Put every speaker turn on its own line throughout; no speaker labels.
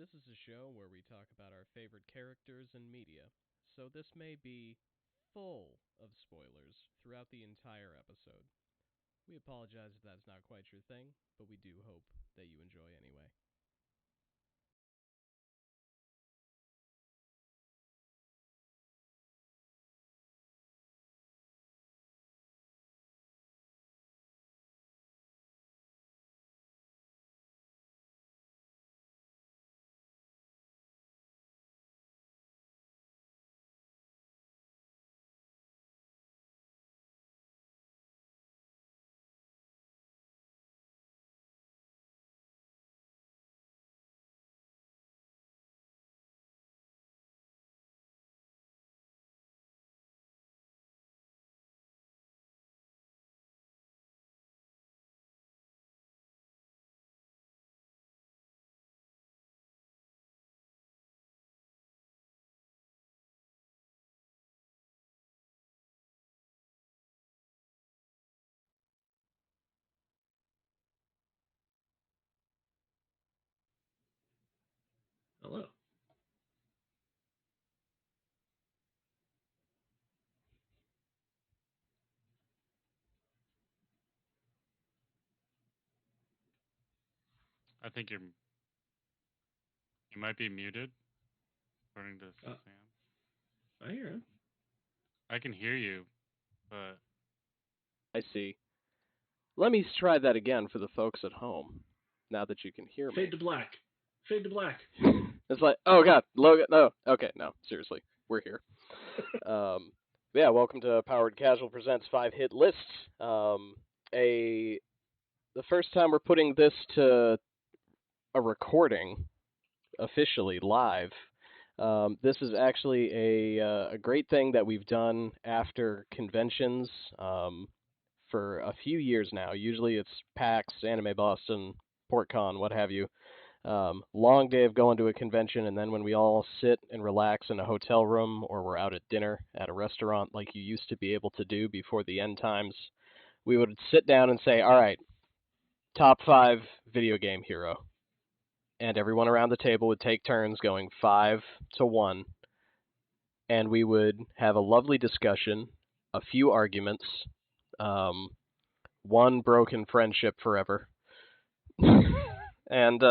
This is a show where we talk about our favorite characters in media, so this may be full of spoilers throughout the entire episode. We apologize if that's not quite your thing, but we do hope that you enjoy anyway.
Hello.
I think you might be muted, according to Sam.
I hear him.
I can hear you, but
I see. Let me try that again for the folks at home, now that you can hear me.
Fade to black. Fade to black.
It's like, oh god, Logan, no, okay, no, seriously, we're here. Yeah, welcome to Powered Casual Presents 5 Hit Lists. The first time we're putting this to a recording, officially, live. This is actually a great thing that we've done after conventions for a few years now. Usually it's PAX, Anime Boston, PortCon, what have you. Long day of going to a convention, and then when we all sit and relax in a hotel room or we're out at dinner at a restaurant like you used to be able to do before the end times, we would sit down and say, all right, top 5 video game hero. And everyone around the table would take turns going 5 to 1, and we would have a lovely discussion, a few arguments, one broken friendship forever, and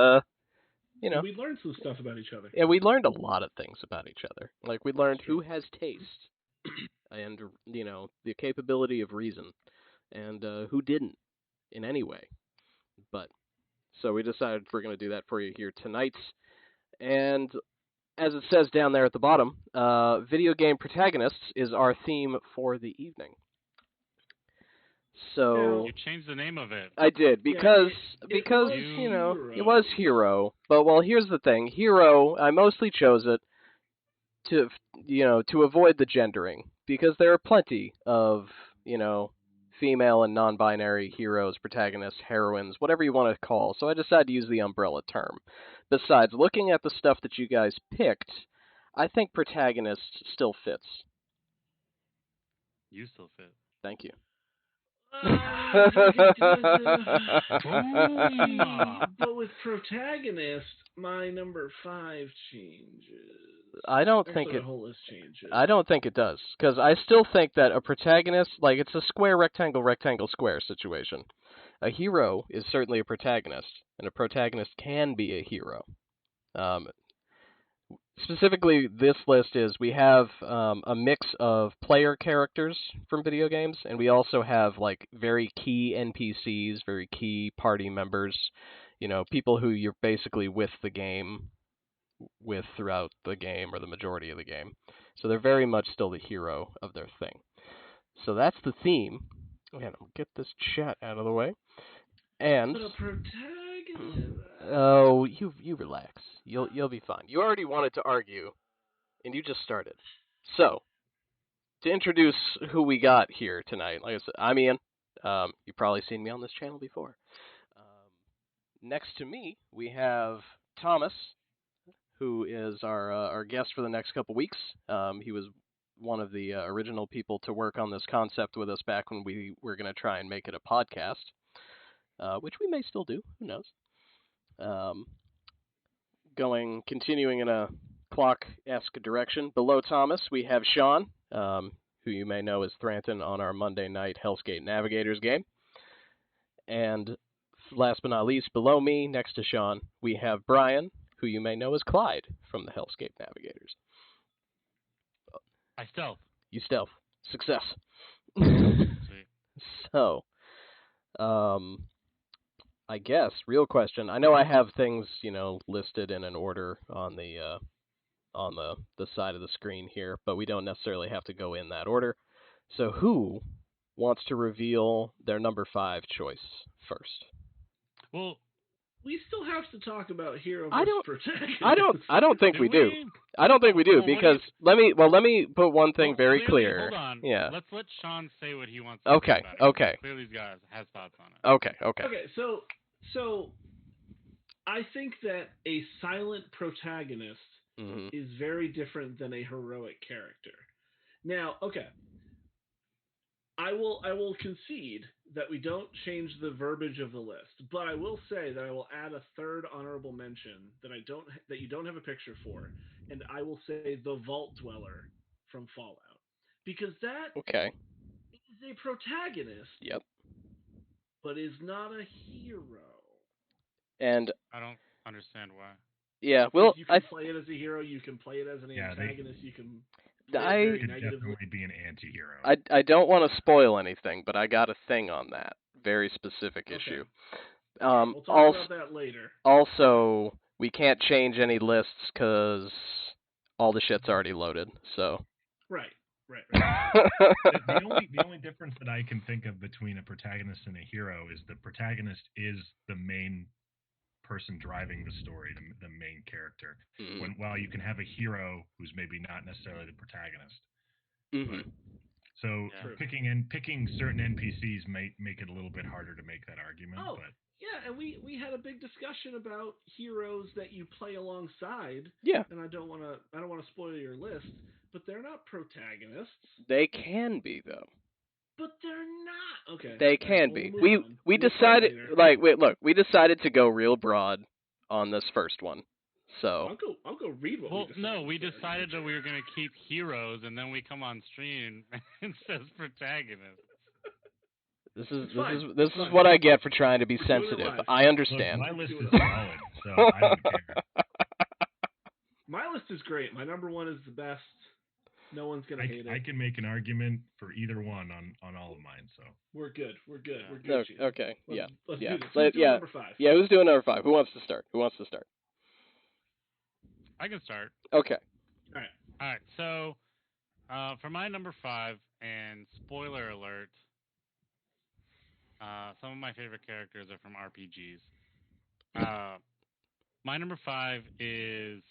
we learned some stuff about each other.
Yeah, we learned a lot of things about each other. Like, we learned who has taste, and, the capability of reason, and who didn't, in any way. But, so we decided we're going to do that for you here tonight. And, as it says down there at the bottom, video game protagonists is our theme for the evening. So
you changed the name of it.
I did because it was Hero. But well, here's the thing: Hero. I mostly chose it to avoid the gendering, because there are plenty of female and non-binary heroes, protagonists, heroines, whatever you want to call. So I decided to use the umbrella term. Besides, looking at the stuff that you guys picked, I think protagonist still fits.
You still fit.
Thank you.
But with protagonist, my number 5 changes.
I don't think
the whole list changes.
I don't think it does, because I still think that a protagonist, like, it's a square, rectangle, rectangle, square situation. A hero is certainly a protagonist, and a protagonist can be a hero. Specifically, this list is, we have a mix of player characters from video games, and we also have, like, very key NPCs, very key party members, people who you're basically with the game with throughout the game, or the majority of the game. So they're very much still the hero of their thing. So that's the theme. And I'll get this chat out of the way. And
but a protagonist.
Oh, you relax. You'll be fine. You already wanted to argue, and you just started. So, to introduce who we got here tonight, like I said, I'm Ian. You've probably seen me on this channel before. Next to me, we have Thomas, who is our guest for the next couple weeks. He was one of the original people to work on this concept with us back when we were going to try and make it a podcast, which we may still do. Who knows? continuing in a clock-esque direction. Below Thomas, we have Sean, who you may know as Thranton on our Monday night Hellscape Navigators game. And last but not least, below me, next to Sean, we have Brian, who you may know as Clyde from the Hellscape Navigators.
I stealth.
You stealth. Success.
Sweet.
So, I guess, real question. I know I have things, listed in an order on the side of the screen here, but we don't necessarily have to go in that order. So who wants to reveal their number 5 choice first?
Well,
we still have to talk about hero
I
versus
don't
protagonist.
I don't think we do. I don't think we do, because let me put one thing very clear.
Hold on.
Yeah.
Let's let Sean say what he wants to
Okay.
say about it.
Okay.
Clearly he's has thoughts on it.
Okay.
Okay, so I think that a silent protagonist is very different than a heroic character. Now, okay, I will concede that we don't change the verbiage of the list, but I will say that I will add a third honorable mention that you don't have a picture for, and I will say the Vault Dweller from Fallout, because that is a protagonist.
Yep.
But is not a hero.
And
I don't understand why.
Yeah, well,
you can play it as a hero, you can play it as an antagonist, you can
it could definitely be an anti-hero.
I don't want to spoil anything, but I got a thing on that very specific issue.
We'll talk about that later.
Also, we can't change any lists because all the shit's already loaded. So
right.
The only difference that I can think of between a protagonist and a hero is the protagonist is the main person driving the story, the main character. While you can have a hero who's maybe not necessarily the protagonist. Picking certain NPCs might make it a little bit harder to make that argument. But
yeah, and we had a big discussion about heroes that you play alongside.
Yeah.
And I don't want to spoil your list, but they're not protagonists.
They can be though.
But they're not. Okay.
They can be. We decided we decided to go real broad on this first one. So
I'll go read what
we decided that we were going to keep heroes, and then we come on stream and it says protagonist.
This is what I get for trying to be sensitive. I understand.
Look, my list is solid, so I don't care.
My list is great. My number 1 is the best. No one's gonna hate it.
I can make an argument for either one on all of mine. So
we're good. We're good.
Okay.
Let's do this.
Who's doing number 5? Yeah, who's doing number 5? Who wants to start?
I can start.
Okay.
All right. So, for my number 5, and spoiler alert, some of my favorite characters are from RPGs. My number 5 is.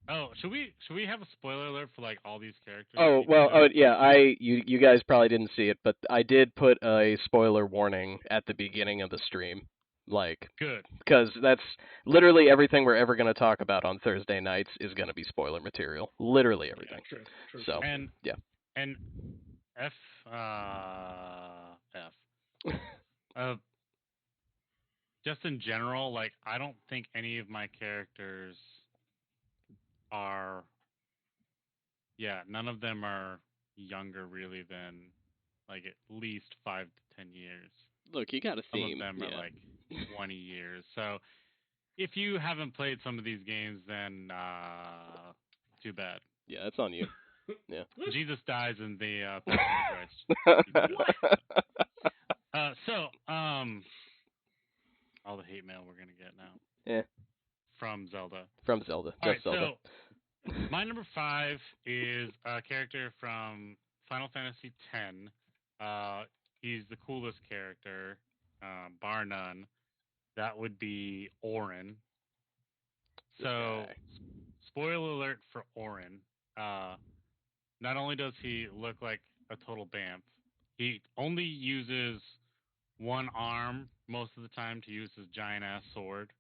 Oh, should we have a spoiler alert for like all these characters?
Oh well, you guys probably didn't see it, but I did put a spoiler warning at the beginning of the stream. Like,
good,
because that's literally everything we're ever going to talk about on Thursday nights is going to be spoiler material. Literally everything.
Yeah, true.
So
and F. Just in general, like I don't think any of my characters are. Yeah, none of them are younger really than like at least 5 to 10 years.
Look, you got a theme.
Some of them are like 20 years. So if you haven't played some of these games, then too bad.
Yeah, that's on you. Yeah.
Jesus dies in the Passion of Christ. All the hate mail we're gonna get now.
Yeah.
From Zelda.
Zelda.
So my number 5 is a character from Final Fantasy X. He's the coolest character, bar none. That would be Oren. So, spoiler alert for Oren. Not only does he look like a total bamf, he only uses one arm most of the time to use his giant-ass sword.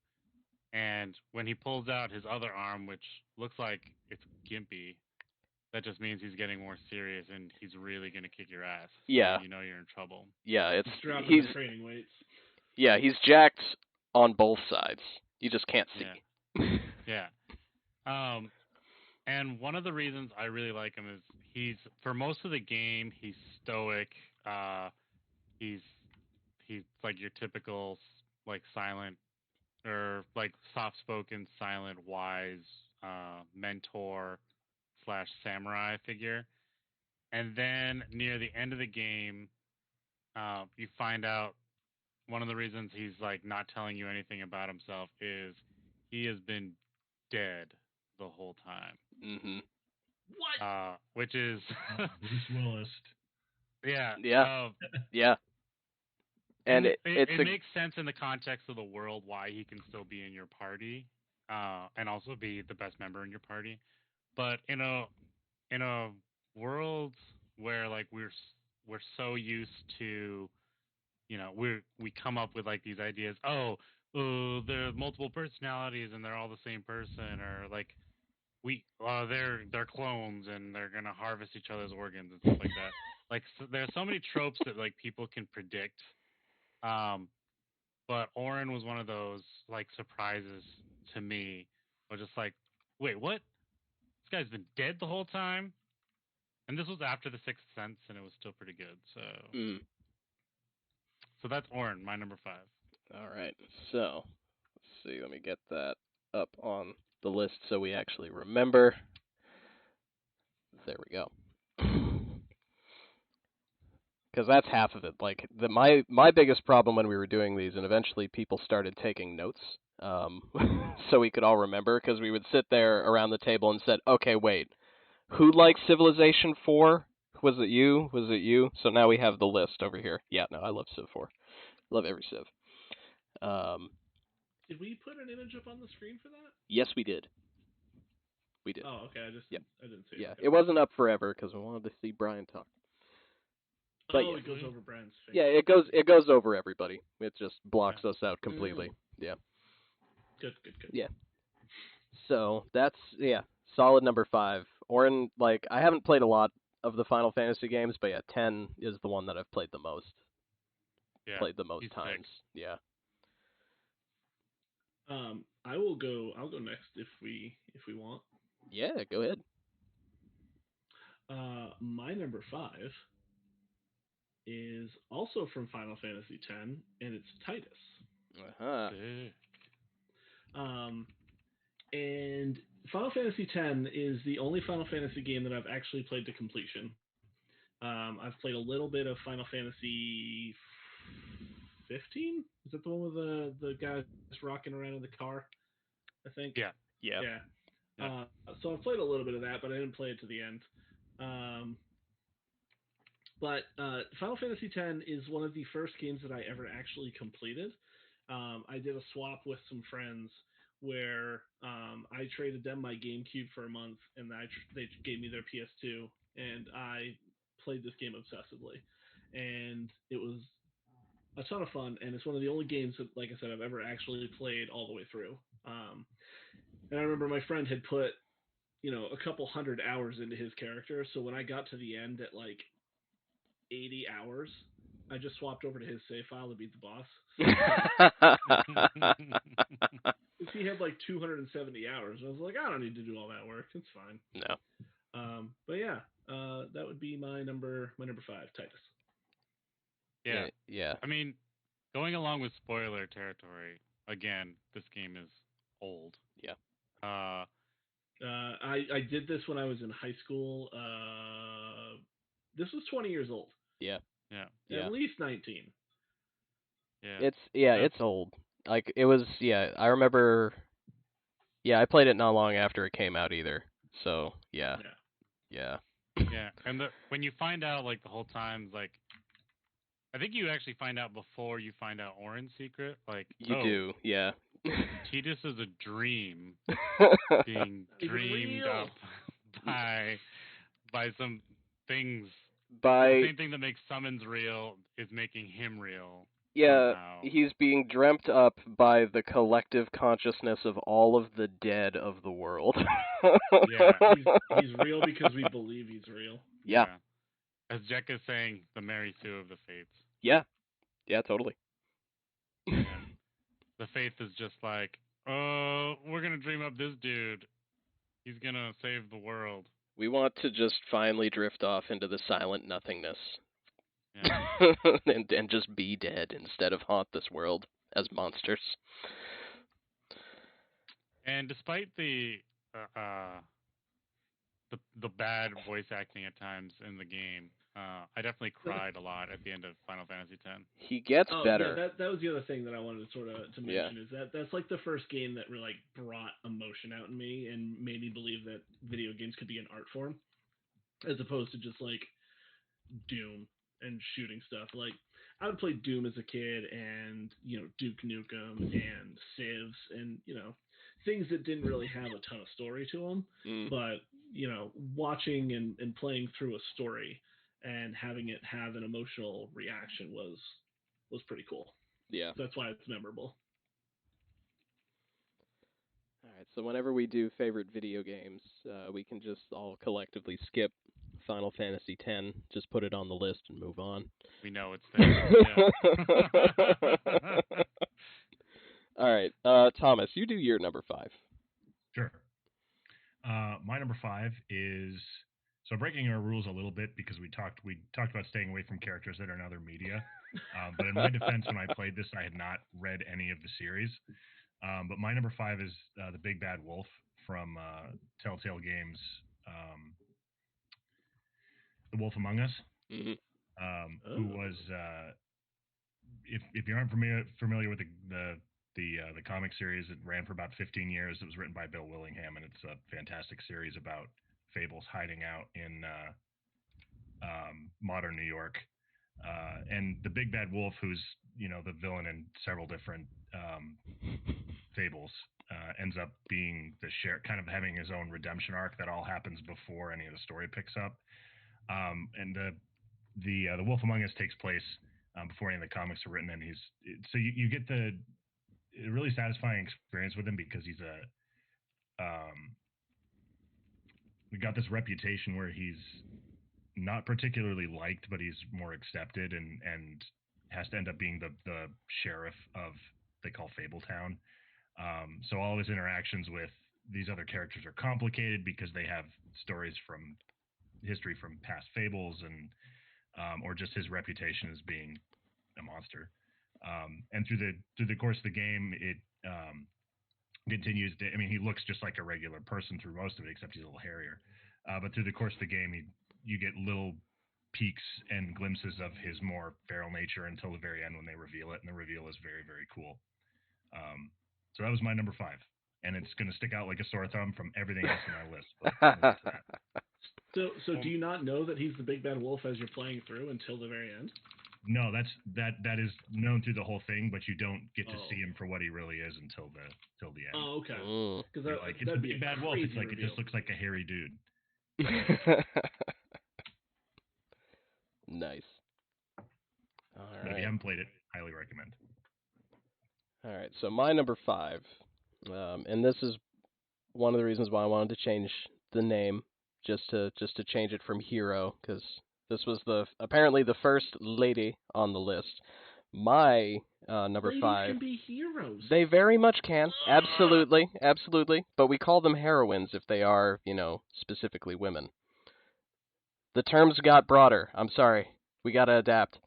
And when he pulls out his other arm, which looks like it's gimpy, that just means he's getting more serious and he's really going to kick your ass.
Yeah.
So you know you're in trouble.
Yeah,
he's training weights.
Yeah, he's jacked on both sides. You just can't see.
Yeah. And one of the reasons I really like him is for most of the game he's stoic. He's like your typical like silent or like soft-spoken, silent, wise mentor / samurai figure. And then near the end of the game, you find out one of the reasons he's like not telling you anything about himself is he has been dead the whole time.
Mm-hmm.
What?
Which is
Bruce Willis.
Yeah.
Yeah. Yeah. And
it makes sense in the context of the world why he can still be in your party, and also be the best member in your party. But in a world where like we're so used to, we come up with like these ideas. Oh, there are multiple personalities and they're all the same person, or like they're clones and they're gonna harvest each other's organs and stuff like that. Like there are so many tropes that like people can predict. But Oren was one of those like surprises to me. I was just like, wait, what? This guy's been dead the whole time? And this was after The Sixth Sense, and it was still pretty good. So that's Oren, my number 5.
All right. So let's see. Let me get that up on the list so we actually remember. There we go. Because that's half of it. Like my biggest problem when we were doing these, and eventually people started taking notes, so we could all remember. Because we would sit there around the table and said, "Okay, wait, who likes Civilization 4? Was it you? Was it you?" So now we have the list over here. Yeah, no, I love Civ 4. Love every Civ.
Did we put an image up on the screen for that?
Yes, we did. We did.
Oh, okay. I didn't see it.
Yeah,
Okay.
it wasn't up forever because we wanted to see Brian talk. But
it goes over Brian's face.
Yeah, it goes over everybody. It just blocks us out completely. Yeah.
Good.
Yeah. So that's solid number 5. Oren, like I haven't played a lot of the Final Fantasy games, but 10 is the one that I've played the most.
Yeah.
Played the most
he's
times.
Sick.
Yeah.
I'll go next if we want.
Yeah, go ahead.
My number 5 is also from Final Fantasy X, and it's Titus.
Uh-huh.
And Final Fantasy X is the only Final Fantasy game that I've actually played to completion. I've played a little bit of Final Fantasy 15. Is that the one with the guy just rocking around in the car? I think.
Yeah.
So I've played a little bit of that, but I didn't play it to the end. But Final Fantasy X is one of the first games that I ever actually completed. I did a swap with some friends where I traded them my GameCube for a month, and they gave me their PS2, and I played this game obsessively. And it was a ton of fun, and it's one of the only games that, like I said, I've ever actually played all the way through. And I remember my friend had put, a couple hundred hours into his character, so when I got to the end at like 80 hours, I just swapped over to his save file to beat the boss. He had like 270 hours. I was like, I don't need to do all that work. It's fine.
No.
But yeah, that would be my number 5, Titus.
Yeah. I mean, going along with spoiler territory, again, this game is old.
Yeah.
I did this when I was in high school. This was 20 years old.
Yeah.
At least 19.
Yeah.
It's old. Like it was. Yeah, I remember. Yeah, I played it not long after it came out either. So yeah.
Yeah, and when you find out like the whole time, like I think you actually find out before you find out Oren's secret. Like
you do, yeah.
Tidus is a dream being dreamed up by some things. The same thing that makes summons real is making him real.
Yeah,
somehow.
He's being dreamt up by the collective consciousness of all of the dead of the world.
Yeah, he's real because we believe he's real.
Yeah.
As Jack is saying, the Mary Sue of the Fates.
Yeah, totally.
Yeah. The Faith is just like, we're gonna dream up this dude. He's gonna save the world.
We want to just finally drift off into the silent nothingness.
Yeah.
and just be dead instead of haunt this world as monsters.
And despite the bad voice acting at times in the game, I definitely cried a lot at the end of Final Fantasy X.
He gets better.
Yeah, that was the other thing that I wanted to mention is that's like the first game that really brought emotion out in me and made me believe that video games could be an art form, as opposed to just like Doom and shooting stuff. Like I would play Doom as a kid, and Duke Nukem and Civs, and things that didn't really have a ton of story to them, but watching and playing through a story and having it have an emotional reaction was pretty cool.
Yeah.
So that's why it's memorable.
All right, so whenever we do favorite video games, we can just all collectively skip Final Fantasy X, just put it on the list and move on.
We know it's there.
All right, Thomas, you do your number 5.
Sure. My number 5 is, so breaking our rules a little bit because we talked about staying away from characters that are in other media. But in my defense, when I played this, I had not read any of the series. But my number 5 is the Big Bad Wolf from Telltale Games, The Wolf Among Us, who was, if you aren't familiar with the comic series, it ran for about 15 years. It was written by Bill Willingham, and it's a fantastic series about fables hiding out in modern New York. And the Big Bad Wolf, who's the villain in several different fables, ends up being the kind of having his own redemption arc that all happens before any of the story picks up. And the Wolf Among Us takes place before any of the comics are written, and so you get a really satisfying experience with him because he's we got this reputation where he's not particularly liked, but he's more accepted, and has to end up being the sheriff of, they call Fabletown. So all of his interactions with these other characters are complicated because they have stories from history from past fables, and or just his reputation as being a monster. And through the course of the game, it continues to, I mean, he looks just like a regular person through most of it, except he's a little hairier. But through the course of the game, you get little peeks and glimpses of his more feral nature until the very end when they reveal it, and the reveal is very, very cool. So that was my number 5, and it's going to stick out like a sore thumb from everything else on my list. But
So do you not know that he's the Big Bad Wolf as you're playing through until the very end?
No, that is known through the whole thing, but you don't get to see him for what he really is until the end.
Oh, okay.
Because it's a Big Bad Wolf. It's like reveal. It just looks like a hairy dude.
Nice. All right.
But if you haven't played it, highly recommend.
All right, so my number 5, and this is one of the reasons why I wanted to change the name, just to change it from hero, because this was apparently the first lady on the list. My number
Ladies
5.
Can be heroes.
They very much can, absolutely. But we call them heroines if they are, specifically women. The terms got broader. I'm sorry, we gotta adapt.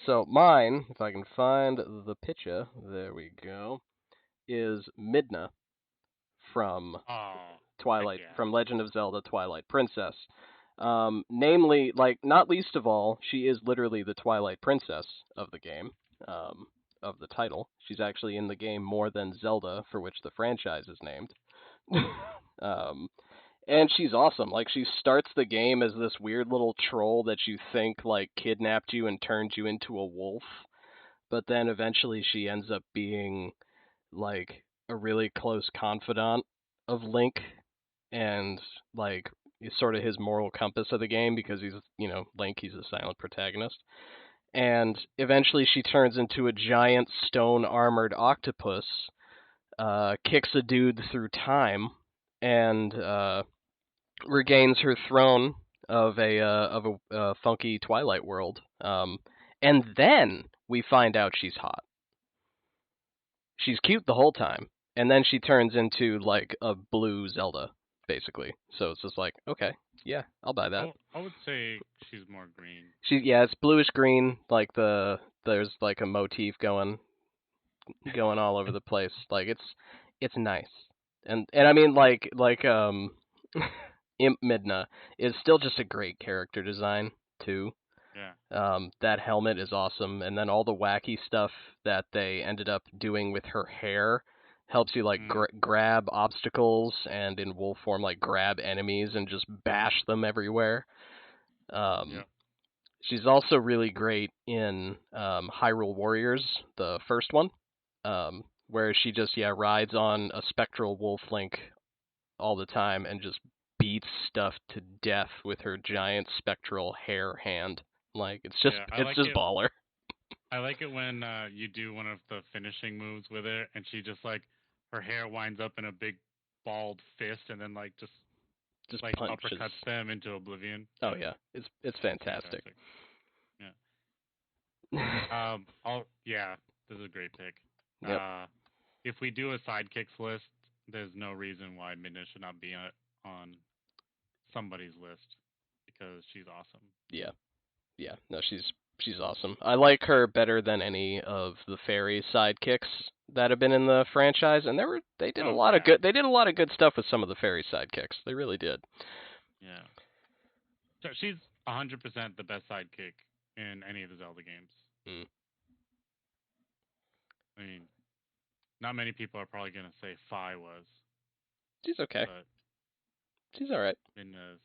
So mine, if I can find the picture, there we go, is Midna from Twilight, from Legend of Zelda Twilight Princess. Namely, not least of all, she is literally the Twilight Princess of the game, of the title. She's actually in the game more than Zelda, for which the franchise is named. And she's awesome. She starts the game as this weird little troll that you think, kidnapped you and turned you into a wolf. But then eventually she ends up being, a really close confidant of Link. And, sort of his moral compass of the game because he's, Link, he's a silent protagonist. And eventually she turns into a giant stone-armored octopus, kicks a dude through time, and, regains her throne of a funky Twilight world, and then we find out she's hot. she's cute the whole time, and then she turns into like a blue Zelda, basically. So it's just like, okay, yeah, I'll buy that.
I would say she's more green.
It's bluish green, like there's like a motif going all over the place. Like it's nice. And I mean Imp Midna is still just a great character design too.
Yeah.
That helmet is awesome, and then all the wacky stuff that they ended up doing with her hair helps you like grab obstacles, and in wolf form like grab enemies and just bash them everywhere.
Yeah.
She's also really great in Hyrule Warriors, the first one, where she just rides on a spectral wolf link all the time and just beats stuff to death with her giant spectral hair hand. Like it's just baller.
I like it when you do one of the finishing moves with her, and she just like her hair winds up in a big bald fist, and then like just like
punches.
uppercuts them into oblivion.
Oh yeah, it's fantastic.
Yeah. This is a great pick.
Yep.
If we do a sidekicks list, there's no reason why Midna should not be on somebody's list because she's awesome.
Yeah. No, she's awesome. I like her better than any of the fairy sidekicks that have been in the franchise, and they did a lot of good stuff with some of the fairy sidekicks. They really did.
Yeah. So she's 100% the best sidekick in any of the Zelda games. I mean, not many people are probably gonna say Fi was.
She's okay.
But
she's all right.
Midna's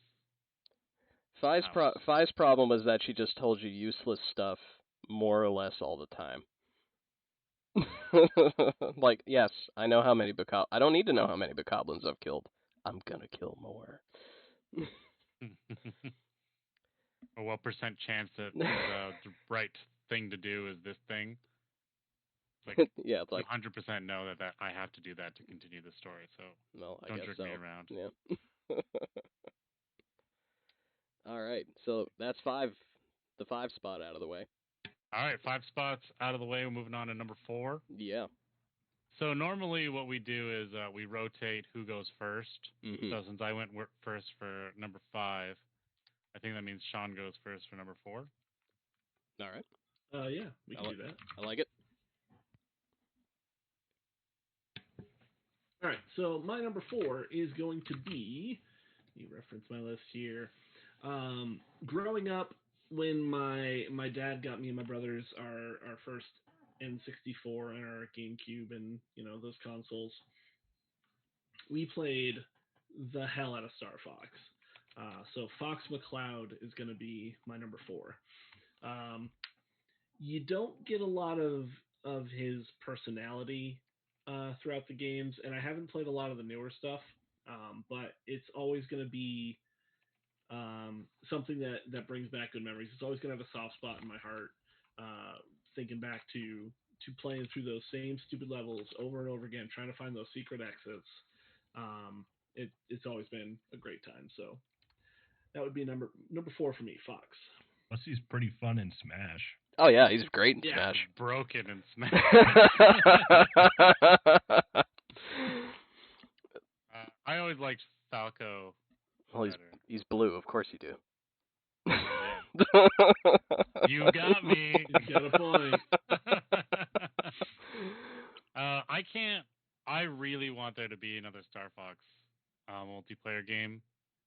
Fi's problem is that she just told you useless stuff more or less all the time. Like, yes, I know how many I don't need to know how many bokoblins I've killed. I'm gonna kill more.
Or what percent chance that the right thing to do is this thing? Like,
yeah, it's like
100% know that I have to do that to continue the story. So don't jerk me around.
Yeah. All right, so that's the 5 spot out of the way.
All right, 5 spots out of the way. We're moving on to number 4.
Yeah.
So normally what we do is we rotate who goes first.
Mm-hmm.
So since I went first for number 5, I think that means Sean goes first for number 4.
All right.
Yeah, we can do that.
I like it.
All right, so my number 4 is going to be. You reference my list here. Growing up, when my dad got me and my brothers our first N64 and our GameCube and those consoles, we played the hell out of Star Fox. So Fox McCloud is going to be my number 4. You don't get a lot of his personality throughout the games, and I haven't played a lot of the newer stuff, but it's always going to be something that brings back good memories. It's always going to have a soft spot in my heart, thinking back to playing through those same stupid levels over and over again, trying to find those secret exits. It's always been a great time. So that would be number 4 for me, Fox.
Plus, he's pretty fun in Smash.
Oh yeah, he's great in Smash.
Broken in Smash. I always liked Falco.
Well, he's blue, of course you do.
You got me.
You got a point.
I really want there to be another Star Fox multiplayer game.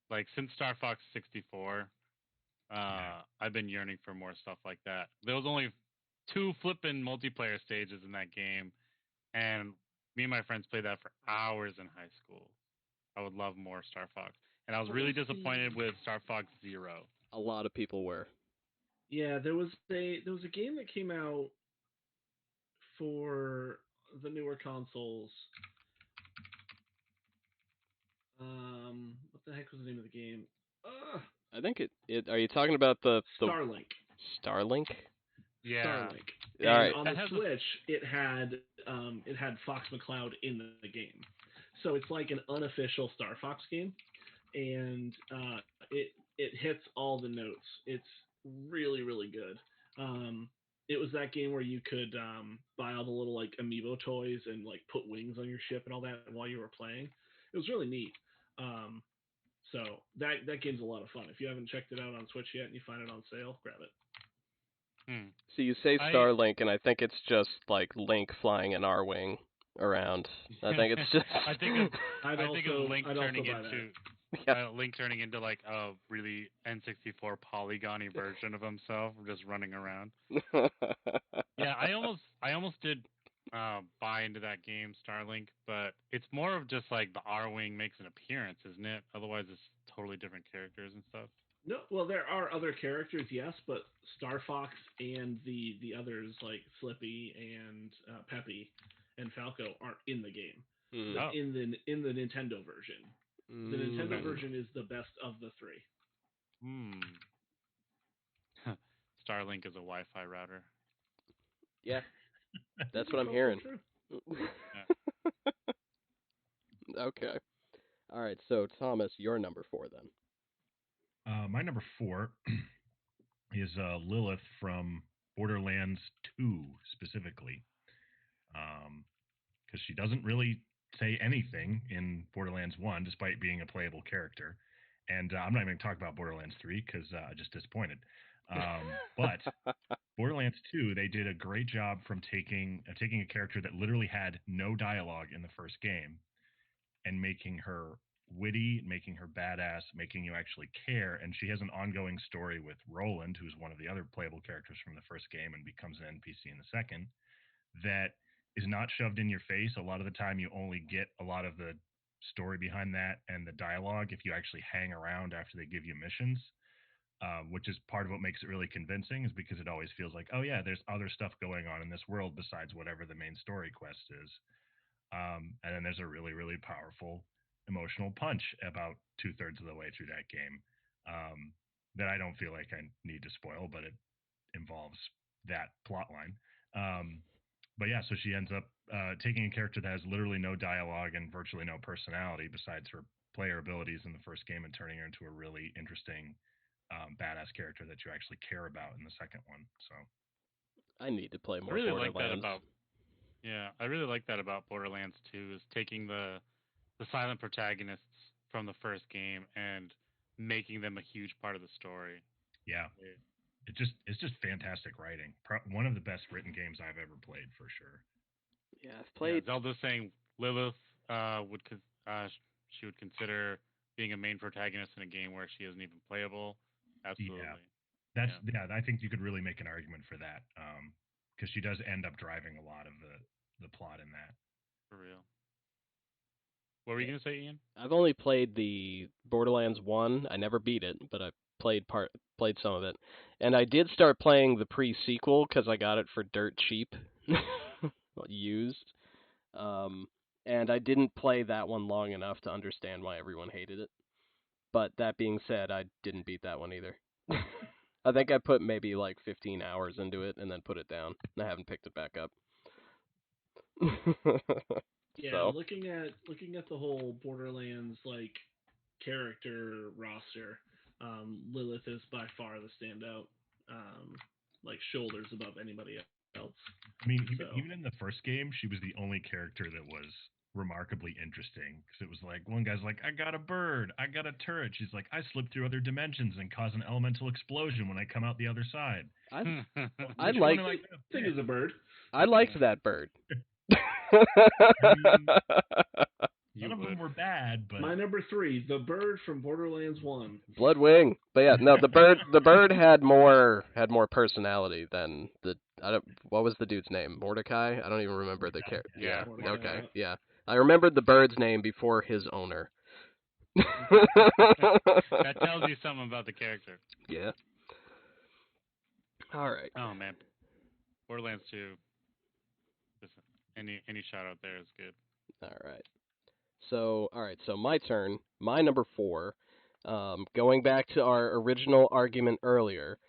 Like, since Star Fox 64, I've been yearning for more stuff like that. There was only 2 flippin' multiplayer stages in that game, and me and my friends played that for hours in high school. I would love more Star Fox. And I was really disappointed with Star Fox Zero.
A lot of people were.
Yeah, there was a game that came out for the newer consoles. What the heck was the name of the game?
I think it. Are you talking about the
Starlink?
Starlink?
Yeah.
Starlink.
All right.
On the Switch, it had Fox McCloud in the game, so it's like an unofficial Star Fox game, and it hits all the notes. It's really, really good. it was that game where you could buy all the little like amiibo toys and like put wings on your ship and all that while you were playing. It was really neat. So that game's a lot of fun. If you haven't checked it out on Switch yet and you find it on sale, grab it.
So you say Starlink, and I think it's just like Link flying an R-wing around. I think it's just.
I think of Link turning into like a really N64 polygony version of himself, just running around. Yeah, I almost did buy into that game, Starlink, but it's more of just like the R-wing makes an appearance, isn't it? Otherwise, it's totally different characters and stuff.
No, well, there are other characters, yes, but Star Fox and the others like Slippy and Peppy and Falco aren't in the game. In the Nintendo version. The Nintendo version is the best of the three.
Starlink is a Wi-Fi router.
Yeah, that's what I'm hearing. Okay. All right, so Thomas, your number 4 then.
My number 4 is Lilith from Borderlands 2 specifically, because she doesn't really say anything in Borderlands 1, despite being a playable character. And I'm not even going to talk about Borderlands 3 because I'm just disappointed. But Borderlands 2, they did a great job from taking a character that literally had no dialogue in the first game and making her witty, making her badass, making you actually care. And she has an ongoing story with Roland, who's one of the other playable characters from the first game and becomes an NPC in the second, that is not shoved in your face. A lot of the time you only get a lot of the story behind that and the dialogue if you actually hang around after they give you missions, which is part of what makes it really convincing, is because it always feels like, oh yeah, there's other stuff going on in this world besides whatever the main story quest is. And then there's a really, really powerful emotional punch about 2/3 of the way through that game, that I don't feel like I need to spoil, but it involves that plot line. But yeah, so she ends up taking a character that has literally no dialogue and virtually no personality besides her player abilities in the first game and turning her into a really interesting, badass character that you actually care about in the second one. So
I need to play more
I really
Borderlands.
like that about. Yeah, I really like that about Borderlands 2, is taking the silent protagonists from the first game and making them a huge part of the story.
Yeah. It's just fantastic writing. One of the best written games I've ever played, for sure.
Yeah, I've played.
Yeah, Zelda saying Lilith she would consider being a main protagonist in a game where she isn't even playable. Absolutely.
Yeah. I think you could really make an argument for that, because she does end up driving a lot of the plot in that.
For real. What were you gonna say, Ian?
I've only played the Borderlands 1. I never beat it, but I played some of it, and I did start playing the pre-sequel because I got it for dirt cheap, used. And I didn't play that one long enough to understand why everyone hated it. But that being said, I didn't beat that one either. I think I put maybe like 15 hours into it and then put it down. I haven't picked it back up.
Yeah,
so.
looking at the whole Borderlands like character roster, Lilith is by far the standout, like shoulders above anybody else.
I mean, even in the first game, she was the only character that was remarkably interesting, because it was like, one guy's like, I got a bird, I got a turret. She's like, I slip through other dimensions and cause an elemental explosion when I come out the other side.
I liked it.
I think it's a bird.
I liked that bird.
None of them were bad, but
my number 3, the bird from Borderlands 1.
Bloodwing. But yeah, no, the bird had more personality than what was the dude's name? Mordecai? I don't even remember the character. Yeah. Okay. Yeah. I remembered the bird's name before his owner.
That tells you something about the character.
Yeah. All right.
Oh man, Borderlands 2. Listen, any shout out there is good.
All right. So my turn. My number 4. Going back to our original argument earlier,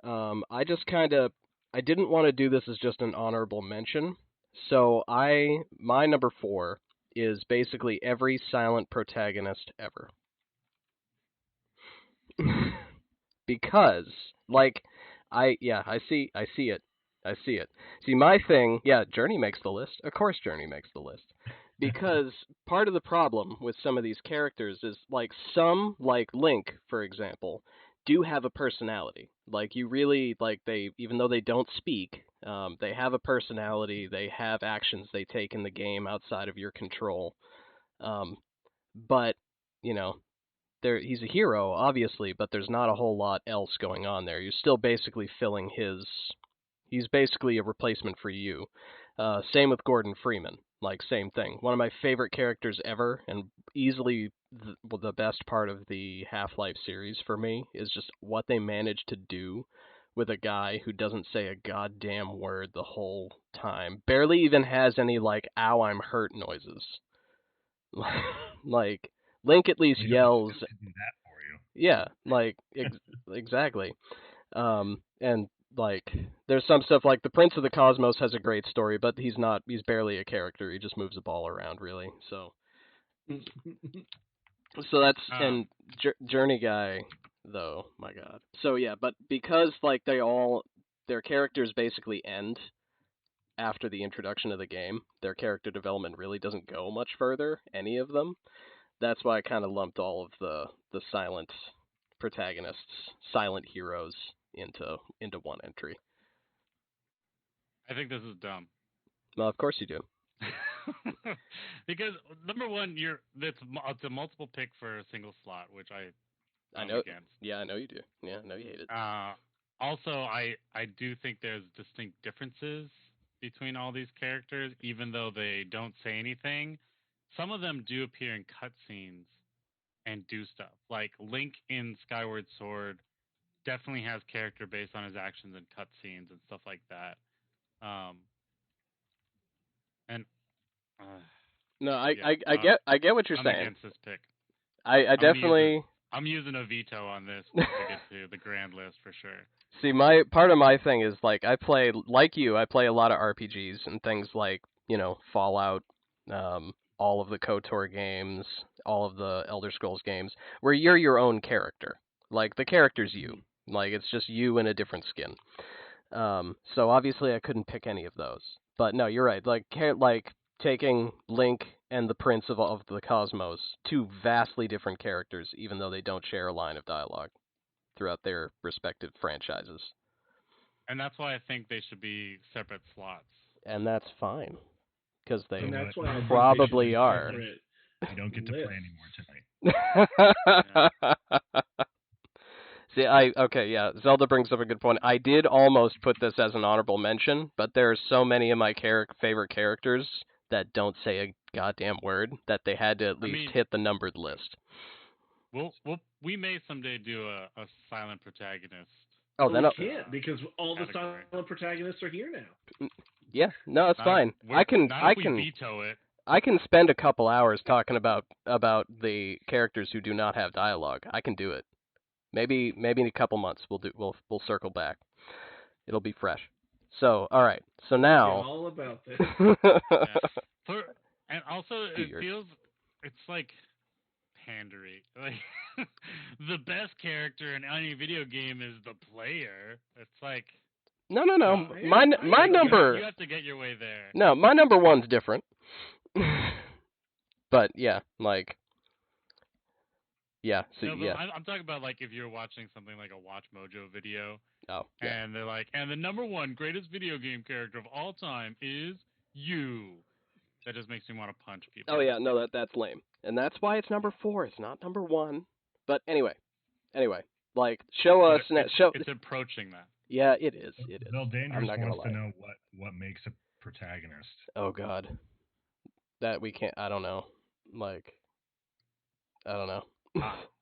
I didn't want to do this as just an honorable mention. So my number 4 is basically every silent protagonist ever. Because, like, I see it. I see it. See, my thing, yeah, Journey makes the list. Of course Journey makes the list. Because part of the problem with some of these characters is, like, some, like Link, for example, do have a personality. Like, you really, like, they, even though they don't speak, they have a personality, they have actions they take in the game outside of your control. But, you know, he's a hero, obviously, but there's not a whole lot else going on there. You're still basically filling his... He's basically a replacement for you. Same with Gordon Freeman. Like, same thing. One of my favorite characters ever, and easily the best part of the Half-Life series for me, is just what they managed to do with a guy who doesn't say a goddamn word the whole time. Barely even has any, like, ow, I'm hurt noises. Like, Link at least yells.
Do that for you.
Yeah, like, exactly. And, like, there's some stuff like the Prince of the Cosmos has a great story, but he's barely a character. He just moves the ball around, really. So that's, and Journey Guy, though, my God. So yeah, but because, like, their characters basically end after the introduction of the game, their character development really doesn't go much further, any of them. That's why I kind of lumped all of the silent protagonists, silent heroes, into one entry.
I think this is dumb.
Well, of course you do.
Because number one, it's a multiple pick for a single slot, which I'm
know
against.
Yeah, I know you do. Yeah, I know you hate it.
Also, I do think there's distinct differences between all these characters, even though they don't say anything. Some of them do appear in cutscenes and do stuff. Like Link in Skyward Sword definitely has character based on his actions and cutscenes and stuff like that.
No, I get what you're saying.
I'm against this pick.
I definitely.
I'm using a veto on this to get to the grand list for sure.
See, part of my thing is, like, I play a lot of RPGs and things like, Fallout, all of the KOTOR games, all of the Elder Scrolls games, where you're your own character. Like, the character's you. Like, it's just you in a different skin. So obviously I couldn't pick any of those. But no, you're right. Like taking Link and the Prince of the Cosmos, two vastly different characters, even though they don't share a line of dialogue throughout their respective franchises.
And that's why I think they should be separate slots.
And that's fine, because they
probably
are.
You don't get to play anymore tonight.
See, Zelda brings up a good point. I did almost put this as an honorable mention, but there are so many of my favorite characters that don't say a goddamn word that they had to at least hit the numbered list.
We may someday do a silent protagonist.
Oh, then we can't, because all the silent protagonists are here now.
Yeah, no, it's fine. I can
veto it.
I can spend a couple hours talking about the characters who do not have dialogue. I can do it. Maybe in a couple months we'll circle back. It'll be fresh. So, all right. So now
all about this.
And also it's like pandery. Like the best character in any video game is the player. It's like
No. My number.
You have to get your way there.
No, my number one's different. But yeah, like. Yeah. So,
no, I'm talking about, like, if you're watching something like a Watch Mojo video.
Oh. Yeah.
And they're like, and the number one greatest video game character of all time is you. That just makes me want to punch people.
Oh yeah, no, that's lame, and that's why it's number 4. It's not number 1. But anyway, like show us.
It's approaching that.
Yeah, it is. It is.
Bill Dangerous wants to know what makes a protagonist.
Oh God, that we can't. I don't know. Like, I don't know.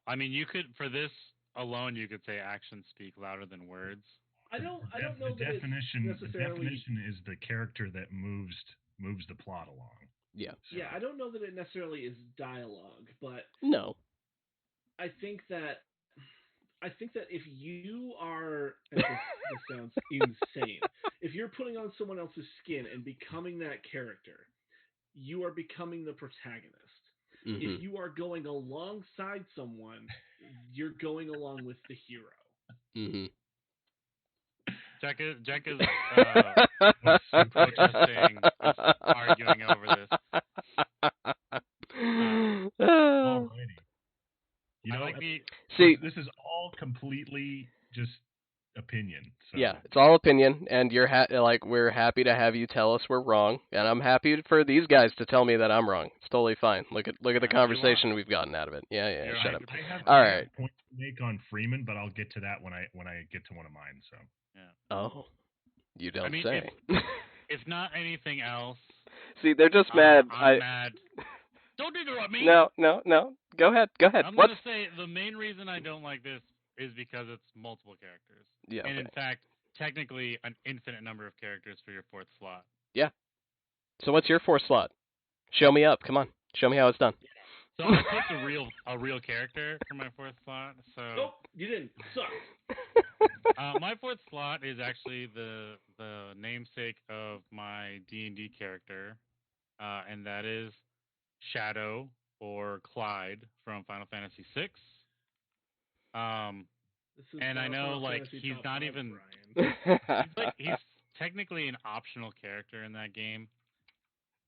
I mean, you could, for this alone, you could say actions speak louder than words.
I don't know.
The definition is the character that moves the plot along.
Yeah.
So. Yeah, I don't know that it necessarily is dialogue, but
no.
I think that if you are, and this sounds insane, if you're putting on someone else's skin and becoming that character, you are becoming the protagonist. Mm-hmm. If you are going alongside someone, you're going along with the hero.
Mm-hmm.
Jack is protesting, just arguing over this.
Alrighty. You know,
see,
this is all completely just opinion. So.
Yeah, it's all opinion, and you're we're happy to have you tell us we're wrong, and I'm happy for these guys to tell me that I'm wrong. It's totally fine. Look at the conversation we've gotten out of it. Yeah, shut up. All right.
I have points to make on Freeman, but I'll get to that when I get to one of mine. So.
Yeah.
Oh, you don't say.
If not anything else.
See, they're just mad.
I'm mad. Don't interrupt me.
No. Go ahead.
I'm going to say the main reason I don't like this is because it's multiple characters.
Yeah.
And in fact, technically an infinite number of characters for your fourth slot.
Yeah. So what's your fourth slot? Show me up. Come on. Show me how it's done.
So I picked a real character for my fourth slot. So
nope, you didn't. Suck.
My fourth slot is actually the namesake of my D&D character, and that is Shadow or Clyde from Final Fantasy VI. And I know, he's not even... he's technically an optional character in that game.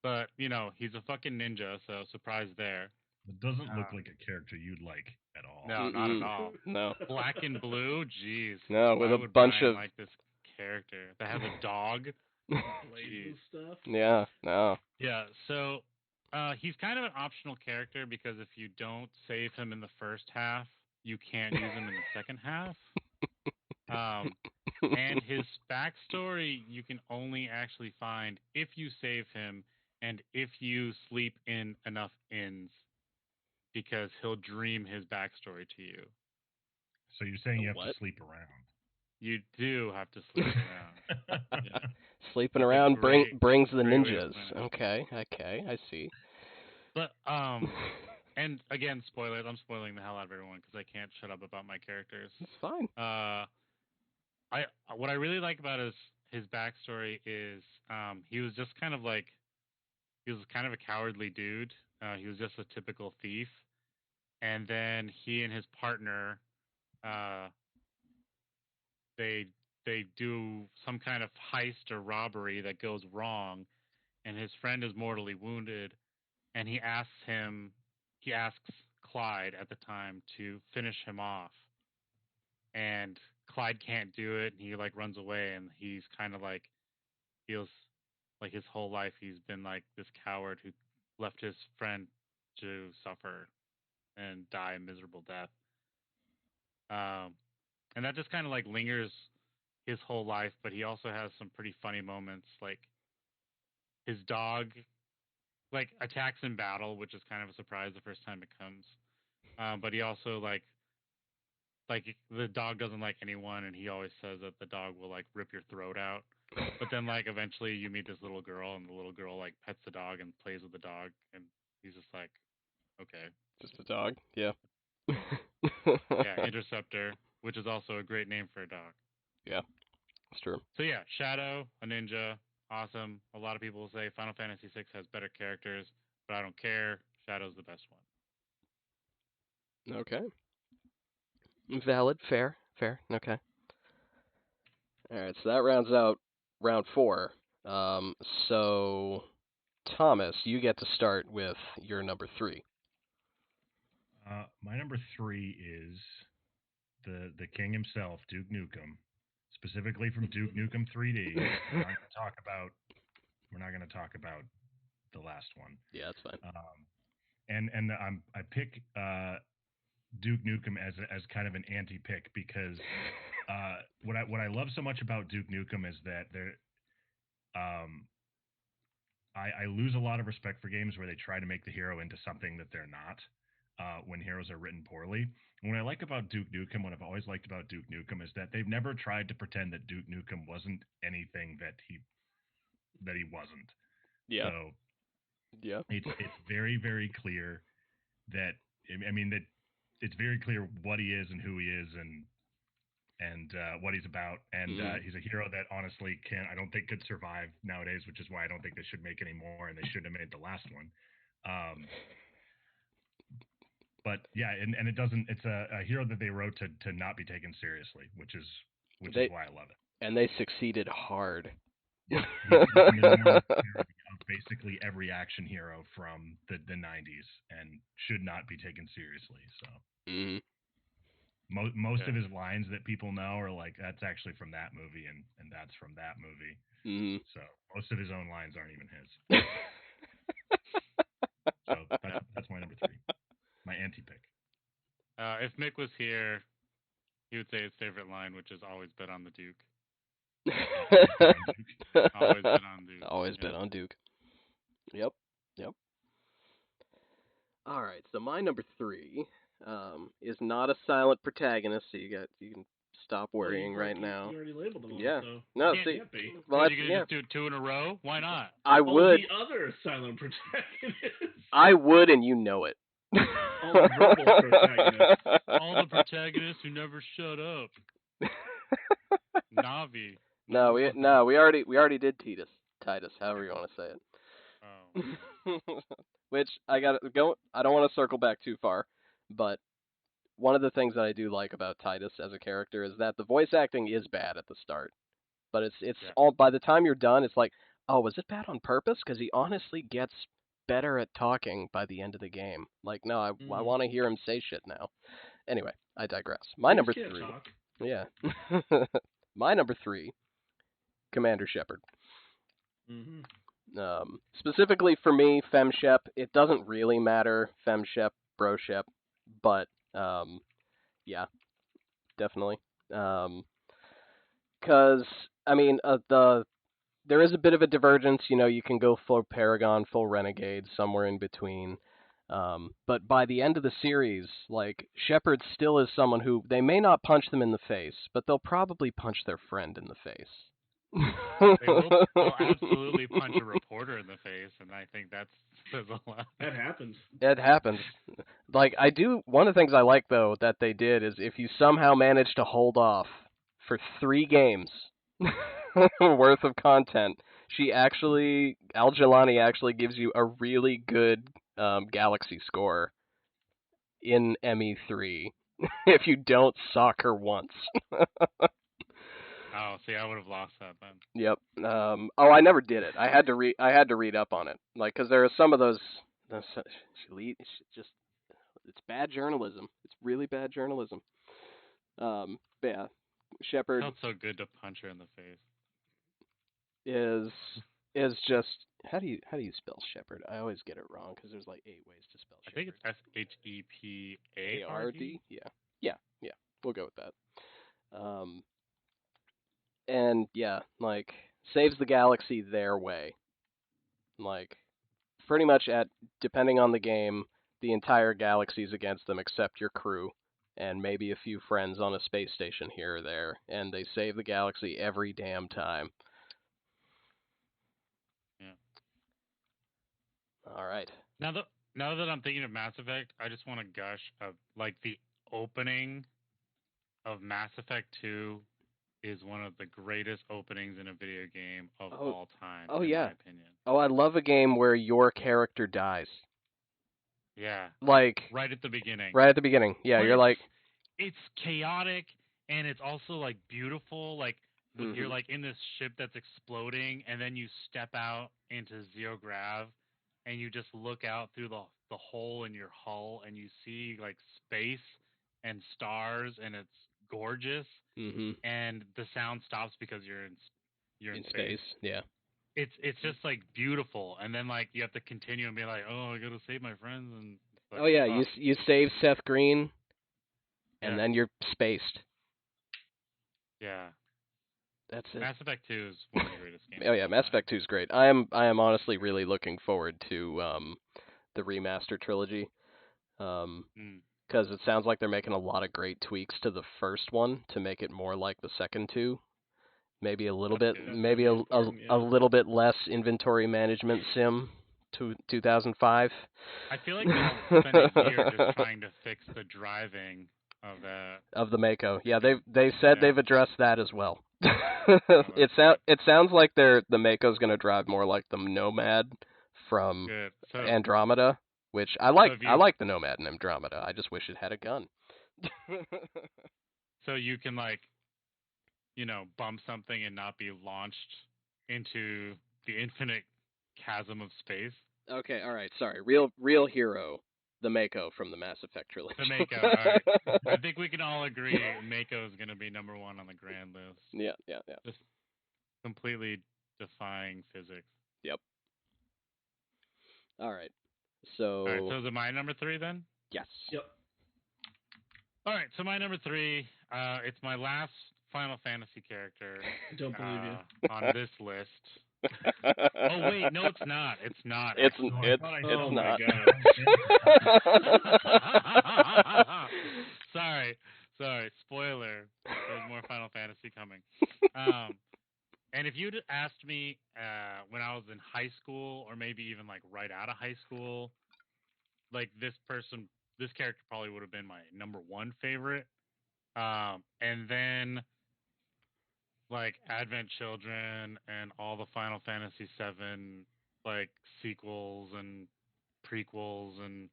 But, he's a fucking ninja, so surprise there.
It doesn't look like a character you'd like at all.
No, not at all.
No.
Black and blue? Jeez.
No, with a bunch of...
like this character that has a dog.
Blades and stuff.
Yeah, no.
Yeah, so he's kind of an optional character because if you don't save him in the first half, you can't use him in the second half. And his backstory you can only actually find if you save him and if you sleep in enough inns, because he'll dream his backstory to you.
So you're saying you have to sleep around?
You do have to sleep around. Yeah.
Sleeping around brings the ninjas. Okay, I see.
But and again, spoilers. I'm spoiling the hell out of everyone because I can't shut up about my characters.
It's fine.
What I really like about his backstory is he was just kind of a cowardly dude. He was just a typical thief, and then he and his partner, they do some kind of heist or robbery that goes wrong, and his friend is mortally wounded, and he asks Clyde at the time to finish him off, and Clyde can't do it, and he runs away, and he's kind of feels like his whole life he's been this coward who left his friend to suffer and die a miserable death. And that just kind of lingers his whole life, but he also has some pretty funny moments, his dog attacks in battle, which is kind of a surprise the first time it comes. But he also the dog doesn't like anyone, and he always says that the dog will rip your throat out. But then eventually you meet this little girl, and the little girl pets the dog and plays with the dog, and he's just okay,
just a dog. Yeah.
Yeah, Interceptor, which is also a great name for a dog.
Yeah, it's true.
So yeah, Shadow, a ninja, awesome. A lot of people will say Final Fantasy VI has better characters, but I don't care. Shadow's the best one.
Okay. Valid, fair. Okay. All right, so that rounds out round 4. So Thomas, you get to start with your number 3.
My number 3 is the king himself, Duke Nukem, specifically from Duke Nukem 3D. We're not going to talk about the last one.
Yeah, that's fine.
And I pick Duke Nukem as kind of an anti-pick because what I love so much about Duke Nukem is that I lose a lot of respect for games where they try to make the hero into something that they're not. When heroes are written poorly. And what I like about Duke Nukem, what I've always liked about Duke Nukem, is that they've never tried to pretend that Duke Nukem wasn't anything that he wasn't.
Yeah.
So
yeah,
it's very, very clear that that it's very clear what he is and who he is and what he's about. And he's a hero that honestly I don't think could survive nowadays, which is why I don't think they should make any more, and they shouldn't have made the last one. But yeah, and it doesn't. It's a hero that they wrote to not be taken seriously, which is why I love it.
And they succeeded hard.
Yeah, he's the number one parody of basically every action hero from the 90s and should not be taken seriously. So most of his lines that people know are like, that's actually from that movie and that's from that movie. So most of his own lines aren't even his. So that's my number 3. My anti-pick.
If Mick was here, he would say his favorite line, which is always bet on the Duke. Always bet on Duke.
Always bet on Duke. Yep. All right, so my number 3 is not a silent protagonist, so you can stop worrying right now.
You already labeled them all,
yeah.
so
No,
see.
Well,
are you going to just do 2 in a row? Why not?
I would.
The other silent protagonist.
I would, and you know it.
All the verbal protagonists.
All the protagonists who never shut up. Navi.
No, we already did Titus, however you want to say it.
Oh.
Which I don't want to circle back too far, but one of the things that I do like about Titus as a character is that the voice acting is bad at the start, but it's all by the time you're done, it's like, oh, was it bad on purpose? Because he honestly gets better at talking by the end of the game. Like, no, I want to hear him say shit now. Anyway, I digress. My number 3. Yeah. My number 3, Commander Shepard. Specifically for me, FemShep, it doesn't really matter, FemShep, BroShep, but, yeah, definitely. Because, I mean, there is a bit of a divergence, you can go full Paragon, full Renegade, somewhere in between. But by the end of the series, like, Shepard still is someone who, they may not punch them in the face, but they'll probably punch their friend in the face.
They'll absolutely punch a reporter in the face, and I think that says a lot.
That happens.
It happens. Like, one of the things I like, though, that they did is if you somehow manage to hold off for 3 games worth of content, Al-Jelani actually gives you a really good Galaxy score in ME3 if you don't sock her once.
Oh, see, I would have lost that then.
Yep. I never did it. I had to read up on it, like, because there are some of those. It's bad journalism. It's really bad journalism. But yeah, Shepard.
It felt so good to punch her in the face.
Is just how do you spell Shepard? I always get it wrong because there's like 8 ways to spell Shepard.
I think it's SHEPARD.
Yeah. We'll go with that. And yeah, like, saves the galaxy their way. Like, pretty much depending on the game, the entire galaxy's against them except your crew and maybe a few friends on a space station here or there, and they save the galaxy every damn time.
Yeah.
All right.
Now that I'm thinking of Mass Effect, I just want to gush of, like, the opening of Mass Effect 2 is one of the greatest openings in a video game of all time.
Oh,
in
yeah.
my opinion.
Oh, I love a game where your character dies.
Yeah.
Like,
right at the beginning.
Right at the beginning. Yeah, you're like,
it's chaotic and it's also, like, beautiful. Like, you're, like, in this ship that's exploding, and then you step out into zero grav, and you just look out through the hole in your hull, and you see, like, space and stars, and it's gorgeous. And the sound stops because you're in space.
Yeah.
It's just, like, beautiful, and then, like, you have to continue and be like, oh, I gotta save my friends, and like,
oh yeah, you save Seth Green, and then you're spaced.
Yeah.
That's it.
Mass Effect 2 is one of the greatest games.
Oh yeah, Mass Effect 2 is great. I am honestly really looking forward to the remaster trilogy. Because it sounds like they're making a lot of great tweaks to the first one to make it more like the second 2. Maybe a little bit, maybe a little bit less inventory management sim to 2005.
I feel like they'll spend a year just trying to fix the driving of
the Mako. Yeah, they said they've addressed that as well. It sounds like the Mako's going to drive more like the Nomad from Andromeda, which I like. I like the Nomad in Andromeda. I just wish it had a gun.
So you can, like, bump something and not be launched into the infinite chasm of space.
Okay, all right, sorry. Real hero, the Mako from the Mass Effect trilogy.
The Mako, all right. I think we can all agree Mako is going to be number 1 on the grand list.
Yeah.
Just completely defying physics.
Yep. All right. So
is it my number 3 then?
Yes.
Yep.
All right, so my number 3, it's my last Final Fantasy character.
I don't believe you.
On this list. Oh wait, no, it's not. It's not.
It's
actually.
Oh my
not.
God.
Sorry. Spoiler. There's more Final Fantasy coming. And if you'd asked me when I was in high school, or maybe even like right out of high school, like this character probably would have been my number 1 favorite. And then like Advent Children and all the Final Fantasy VII like sequels and prequels and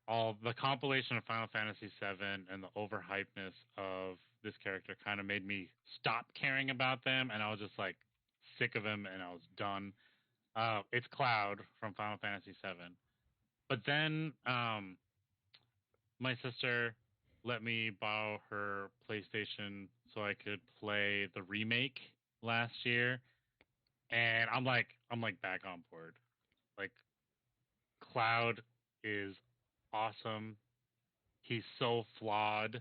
all the compilation of Final Fantasy VII and the overhypeness of this character kind of made me stop caring about them, and I was just like sick of him and I was done. It's Cloud from Final Fantasy VII. But then my sister let me borrow her PlayStation so I could play the remake last year, and I'm like back on board. Like, Cloud is awesome. He's so flawed.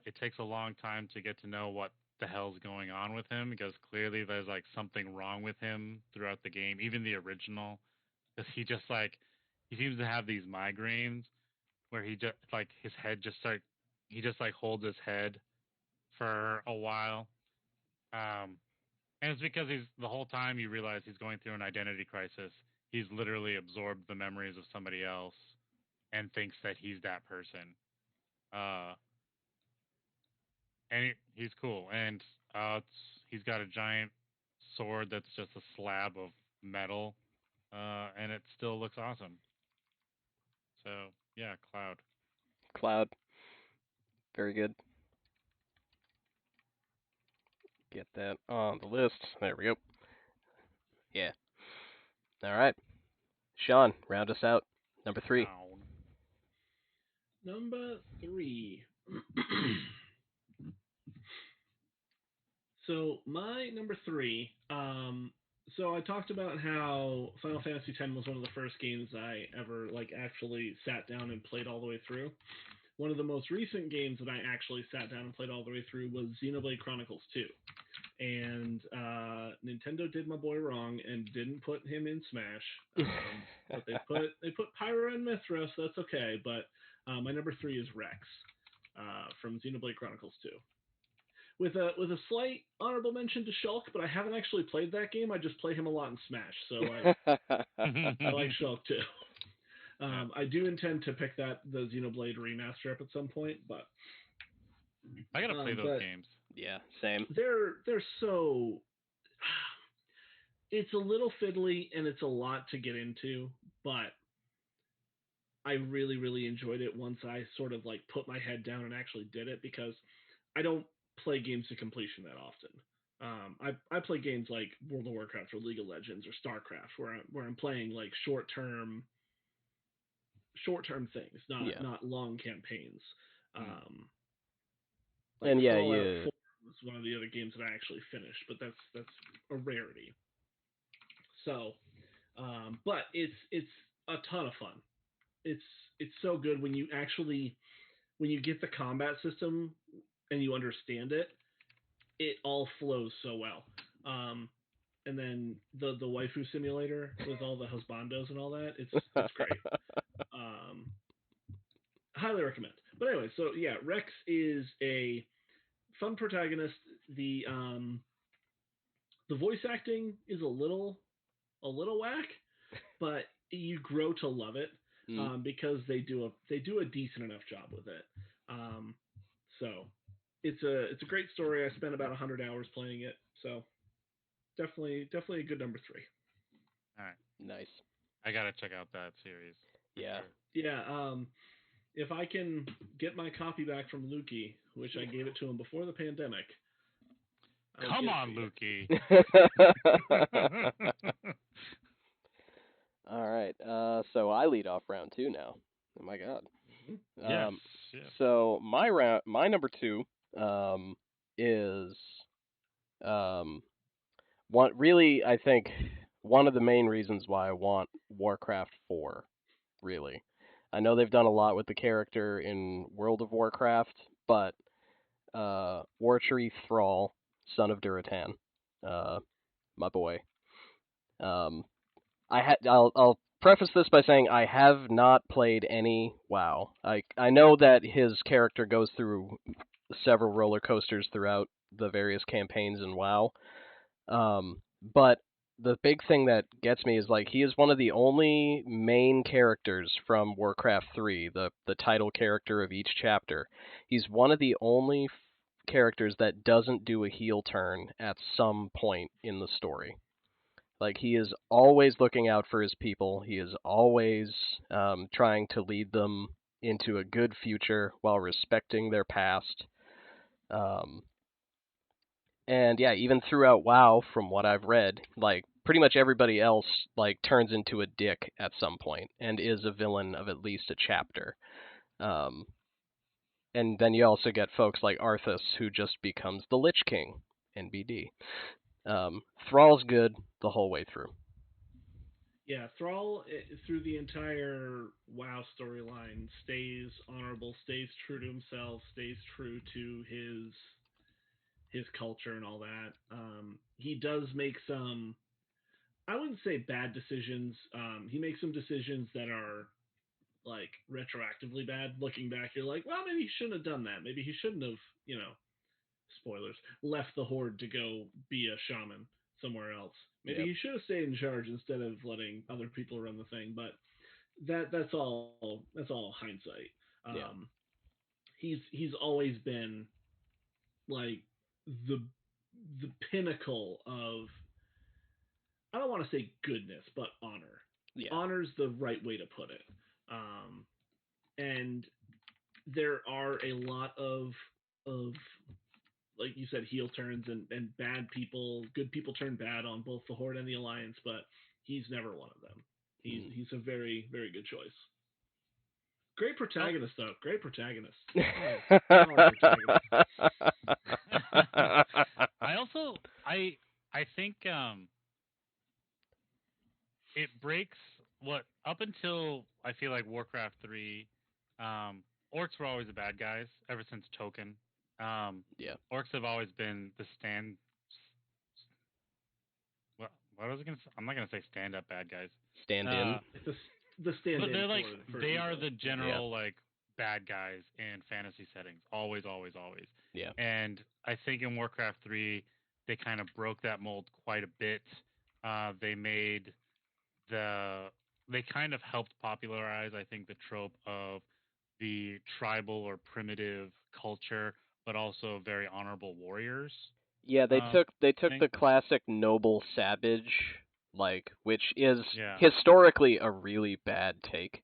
It takes a long time to get to know what the hell's going on with him, because clearly there's like something wrong with him throughout the game, even the original, because he seems to have these migraines where he just like his head he just like holds his head for a while. And it's because the whole time you realize he's going through an identity crisis. He's literally absorbed the memories of somebody else and thinks that he's that person. And he's cool. And he's got a giant sword that's just a slab of metal, and it still looks awesome. So yeah,
Cloud. Very good. Get that on the list. There we go. Yeah. All right. Sean, round us out. Number 3.
Number 3. So my number 3. So I talked about how Final Fantasy X was one of the first games I ever actually sat down and played all the way through. One of the most recent games that I actually sat down and played all the way through was Xenoblade Chronicles 2. And Nintendo did my boy wrong and didn't put him in Smash. But they put Pyra and Mithra, so that's okay. But my number 3 is Rex from Xenoblade Chronicles 2. With a slight honorable mention to Shulk, but I haven't actually played that game. I just play him a lot in Smash, so I like Shulk too. I do intend to pick the Xenoblade remaster up at some point, but
I gotta play those games.
Yeah, same.
They're so. It's a little fiddly and it's a lot to get into, but I really, really enjoyed it once I sort of put my head down and actually did it, because I don't play games to completion that often. I play games like World of Warcraft or League of Legends or StarCraft where I'm playing short term things, not long campaigns.
And yeah,
Fallout 4 was one of the other games that I actually finished, but that's a rarity. So, but it's a ton of fun. It's so good when you get the combat system and you understand it. It all flows so well. And then the waifu simulator with all the husbandos and all that, it's great. Highly recommend. But anyway, so yeah, Rex is a fun protagonist. The voice acting is a little whack, but you grow to love it because they do a decent enough job with it. So it's a great story. I spent about 100 hours playing it, so definitely a good number 3.
All right,
nice.
I gotta check out that series.
Yeah,
sure.
Yeah. If I can get my copy back from Lukey, which I gave it to him before the pandemic,
Come on, Lukey.
All right. So I lead off round 2 now. Oh my god.
Yes.
So my number 2 is I think one of the main reasons why I want Warcraft 4, really. I know they've done a lot with the character in World of Warcraft, but Wartree Thrall, son of Durotan, my boy. I'll preface this by saying I have not played any WoW. I know that his character goes through several roller coasters throughout the various campaigns in WoW. But the big thing that gets me is like he is one of the only main characters from Warcraft 3, the title character of each chapter. He's one of the only characters that doesn't do a heel turn at some point in the story. Like he is always looking out for his people. He is always trying to lead them into a good future while respecting their past. And yeah, even throughout WoW, from what I've read, like pretty much everybody else like turns into a dick at some point and is a villain of at least a chapter. And then you also get folks like Arthas who just becomes the Lich King, NBD. Thrall's good the whole way through.
Yeah, Thrall through the entire WoW storyline stays honorable, stays true to himself, stays true to his culture and all that. He does make some, I wouldn't say bad decisions. He makes some decisions that are like retroactively bad. Looking back, you're like, well, maybe he shouldn't have done that. Maybe he shouldn't have, spoilers, left the Horde to go be a shaman somewhere else. Maybe he should have stayed in charge instead of letting other people run the thing. But that's all hindsight. He's always been like the pinnacle of, I don't want to say goodness, but honor.
Yeah.
Honor's the right way to put it. And there are a lot of like you said, heel turns and bad people, good people turn bad on both the Horde and the Alliance, but he's never one of them. He's a very, very good choice. Great protagonist, though. Great protagonist.
I think it breaks what up until I feel like Warcraft 3, orcs were always the bad guys ever since Token. Orcs have always been the what was I gonna say? I'm not gonna say stand up bad guys.
Stand in.
The stand in.
But they're like they
evil.
are the general like bad guys in fantasy settings. Always, always, always.
Yeah.
And I think in Warcraft 3 they kind of broke that mold quite a bit. They kind of helped popularize, I think, the trope of the tribal or primitive culture, but also very honorable warriors.
Yeah, they took the classic noble savage, like, which is historically a really bad take,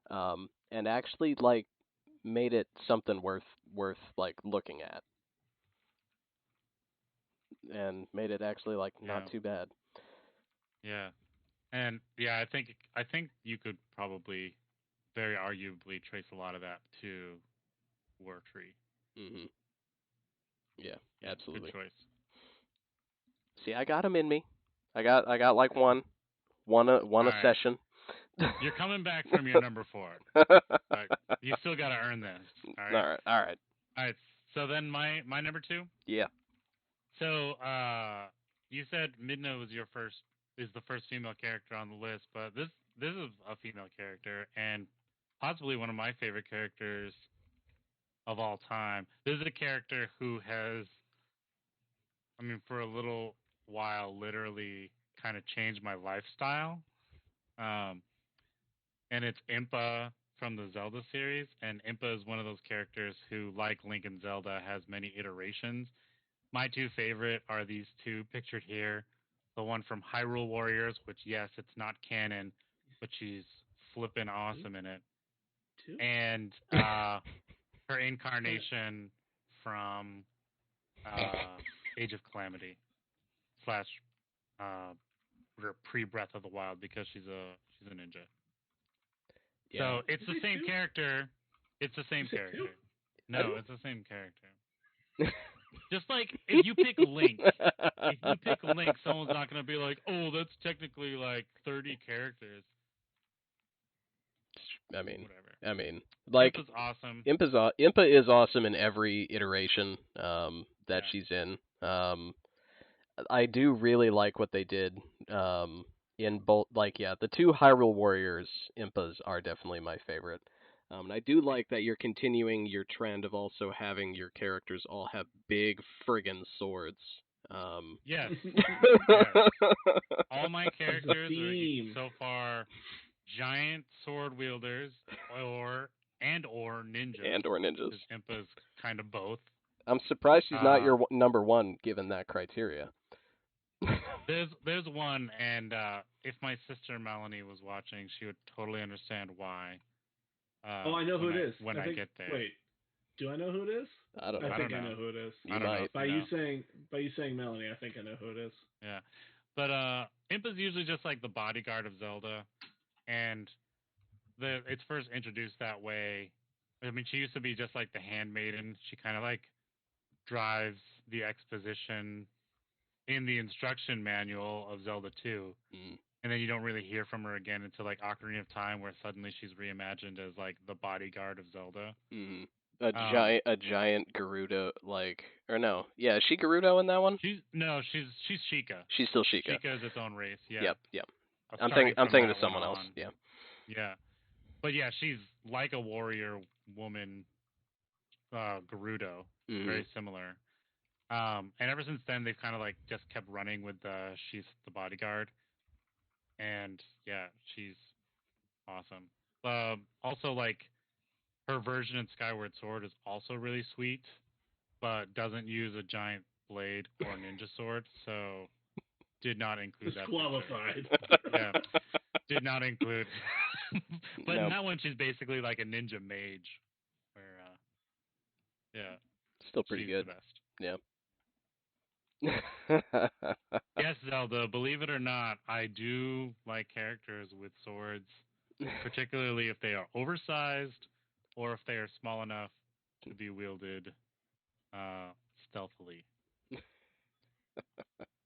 and actually like made it something worth like looking at, and made it actually like not too bad.
Yeah, and I think you could probably very arguably trace a lot of that to Wartree.
Mm-hmm. Yeah, absolutely.
Good choice.
See, I got him in me. I got like one a session.
You're coming back from your number 4. But you still got to earn this. All right. So then my number 2.
Yeah.
So you said Midna is the first female character on the list, but this is a female character and possibly one of my favorite characters of all time. This is a character who has, for a little while, literally kind of changed my lifestyle. And it's Impa from the Zelda series. And Impa is one of those characters who, like Link and Zelda, has many iterations. My 2 favorite are these 2 pictured here. The one from Hyrule Warriors, which, yes, it's not canon, but she's flippin' awesome in it. And her incarnation from Age of Calamity slash pre-Breath of the Wild because she's a ninja.
Yeah.
So it's the same character. It's the same character. No, it's the same character. Just like if you pick Link, someone's not gonna be like, "Oh, that's technically like 30 characters."
I mean, like
Impa's awesome.
Impa is awesome in every iteration that she's in. I do really like what they did in both. Like, yeah, the two Hyrule Warriors Impas are definitely my favorite. And I do like that you're continuing your trend of also having your characters all have big friggin' swords.
Yes. All my characters are so far giant sword wielders or ninjas.
And or ninjas.
Impa's kind of both.
I'm surprised she's not your number one given that criteria.
There's one, and if my sister Melanie was watching, she would totally understand why.
I know who it is.
When I get there.
Wait, do I know who it is?
I don't know.
I think I know who it is.
You might.
By you saying Melanie, I think I know who it is.
Yeah, but Impa's usually just like the bodyguard of Zelda, and it's first introduced that way. I mean, she used to be just like the handmaiden. She kind of like drives the exposition in the instruction manual of Zelda 2. And then you don't really hear from her again until like Ocarina of Time, where suddenly she's reimagined as like the bodyguard of Zelda.
A giant Gerudo, is she Gerudo in that one?
She's Sheikah.
She's still Sheikah.
Sheikah is its own race. Yeah.
Yep. I'm thinking of someone else. Yeah.
Yeah, but yeah, she's like a warrior woman, Gerudo, very similar. And ever since then, they've kind of like just kept running with she's the bodyguard. And yeah, she's awesome. Also, like, her version in Skyward Sword is also really sweet, but doesn't use a giant blade or ninja sword, so did not include that.
Disqualified.
Yeah, did not include. But in that one, she's basically like a ninja mage, where, yeah,
still pretty good.
The best.
Yeah.
Yes, Zelda, believe it or not, I do like characters with swords, particularly if they are oversized or if they are small enough to be wielded stealthily.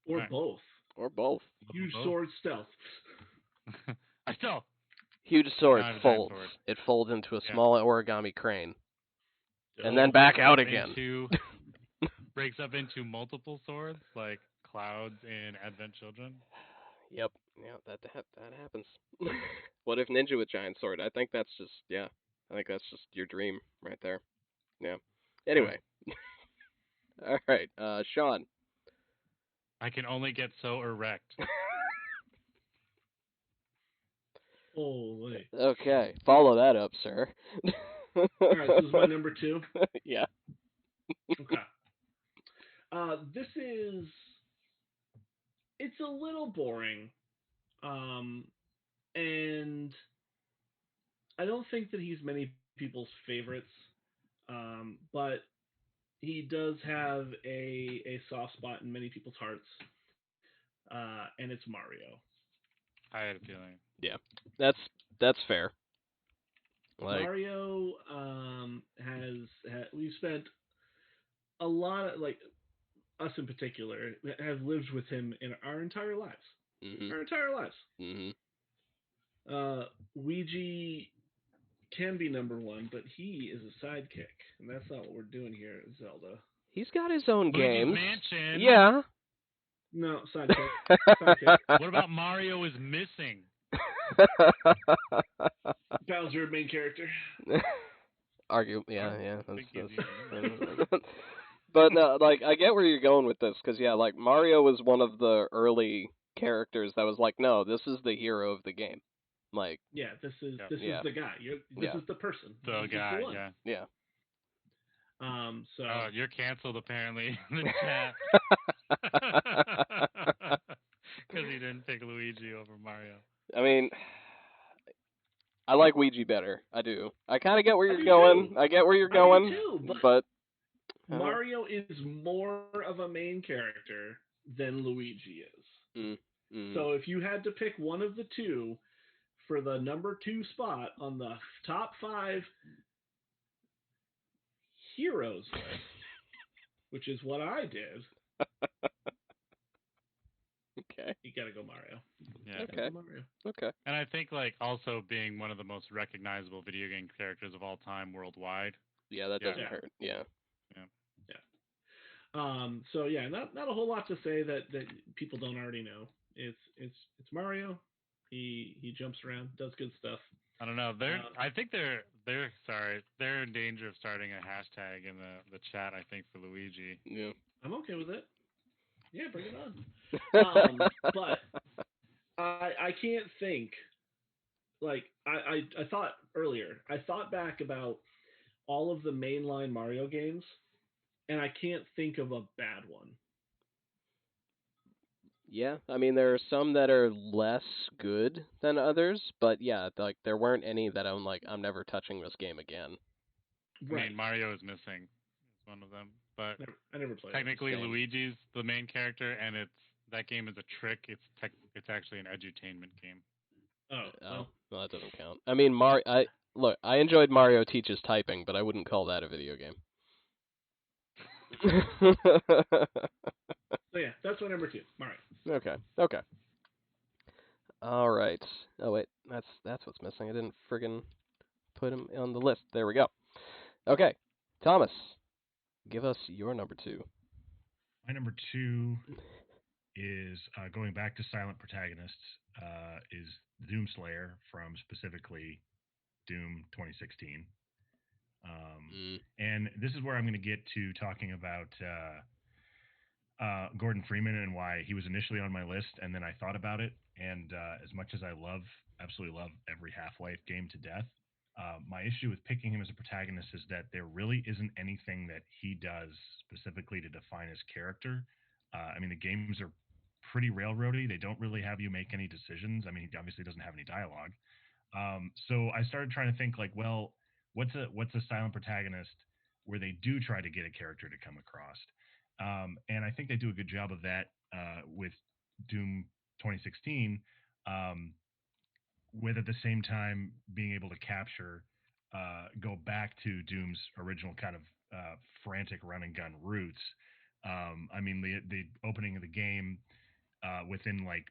Or both.
Or both.
Huge sword stealth.
Huge sword folds. It folds into a small origami crane. And then back out again.
Breaks up into multiple swords, like Clouds in Advent Children.
Yep. Yeah, that happens. What if ninja with giant sword? I think that's just your dream right there. Yeah. Anyway. All right, Sean.
I can only get so erect.
Holy.
Okay, follow that up, sir.
All right, this is my number 2.
Yeah.
Okay. It's a little boring, and I don't think that he's many people's favorites, but he does have a soft spot in many people's hearts, and it's Mario.
I had a feeling.
Yeah, that's fair.
Mario we've spent a lot of, like, us in particular, have lived with him in our entire lives.
Mm-hmm.
Our entire lives.
Mm-hmm.
Ouija can be number 1, but he is a sidekick, and that's not what we're doing here at Zelda.
He's got his own games.
Mansion.
Yeah.
No, sidekick. Sidekick.
What about Mario is missing?
Bowser, main character.
Yeah. But no, like, I get where you're going with this, because, yeah, like, Mario was one of the early characters that was like, no, this is the hero of the game. Like,
yeah, this is the guy. This is the person.
The guy,
yeah.
So
you're canceled apparently in the chat because he didn't pick Luigi over Mario.
I mean, I like Ouija better. I do. I kind of get where you're going.
Too.
I get where you're going,
too,
but
Mario is more of a main character than Luigi is. So if you had to pick one of the two for the number 2 spot on the top 5 heroes list, which is what I did,
okay,
you gotta go Mario.
Yeah.
Okay.
Mario.
Okay.
And I think like also being one of the most recognizable video game characters of all time worldwide.
Yeah, that doesn't hurt. Yeah.
So yeah, not a whole lot to say that people don't already know. It's Mario. He jumps around, does good stuff.
I don't know. I think they're in danger of starting a hashtag in the chat. I think for Luigi.
Yeah.
I'm okay with it. Yeah, bring it on. But I can't think. Like I thought earlier. I thought back about all of the mainline Mario games, and I can't think of a bad one.
Yeah, I mean there are some that are less good than others, but yeah, like there weren't any that I'm like I'm never touching this game again.
Right. I mean, Mario is missing. It's one of them, but
I never played.
Technically, Luigi's the main character, and that game is a trick. It's actually an edutainment game.
Oh, well, that doesn't count. I mean, I enjoyed Mario Teaches Typing, but I wouldn't call that a video game.
So yeah, that's my number 2, Mario.
Okay. All right. Oh wait, that's what's missing. I didn't friggin' put him on the list. There we go. Okay, Thomas, give us your number 2.
My number 2 is going back to silent protagonists. Is Doomslayer from specifically Doom 2016. And this is where I'm going to get to talking about Gordon Freeman and why he was initially on my list, and then I thought about it. And as much as I absolutely love every Half-Life game to death, my issue with picking him as a protagonist is that there really isn't anything that he does specifically to define his character. I mean, the games are pretty railroady. They don't really have you make any decisions. I mean, he obviously doesn't have any dialogue. So I started trying to think like, well, what's a silent protagonist where they do try to get a character to come across? And I think they do a good job of that with Doom 2016, with at the same time being able to capture, go back to Doom's original kind of frantic run and gun roots. I mean, the opening of the game, within like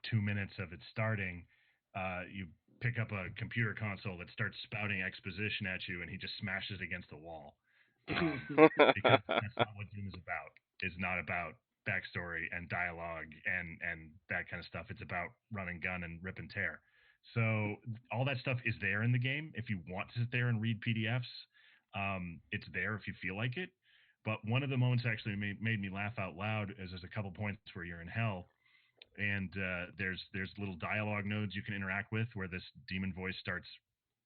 2 minutes of it starting, you pick up a computer console that starts spouting exposition at you, and he just smashes against the wall. Because that's not what Doom is about. It's not about backstory and dialogue and that kind of stuff. It's about run and gun and rip and tear. So all that stuff is there in the game. If you want to sit there and read PDFs, it's there if you feel like it. But one of the moments actually made me laugh out loud is there's a couple points where you're in hell, and there's little dialogue nodes you can interact with where this demon voice starts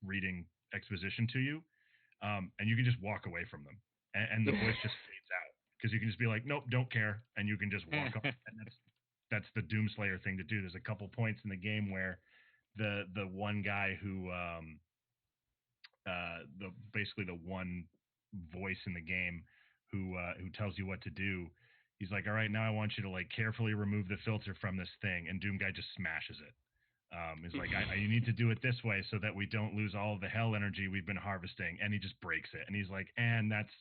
reading exposition to you, and you can just walk away from them, and the voice just fades out because you can just be like, nope, don't care, and you can just walk off. And that's the Doomslayer thing to do. There's a couple points in the game where the one guy who basically the one voice in the game who tells you what to do. He's like, all right, now I want you to like carefully remove the filter from this thing, and Doom guy just smashes it. He's like, you need to do it this way so that we don't lose all of the hell energy we've been harvesting, and he just breaks it, and he's like, and that's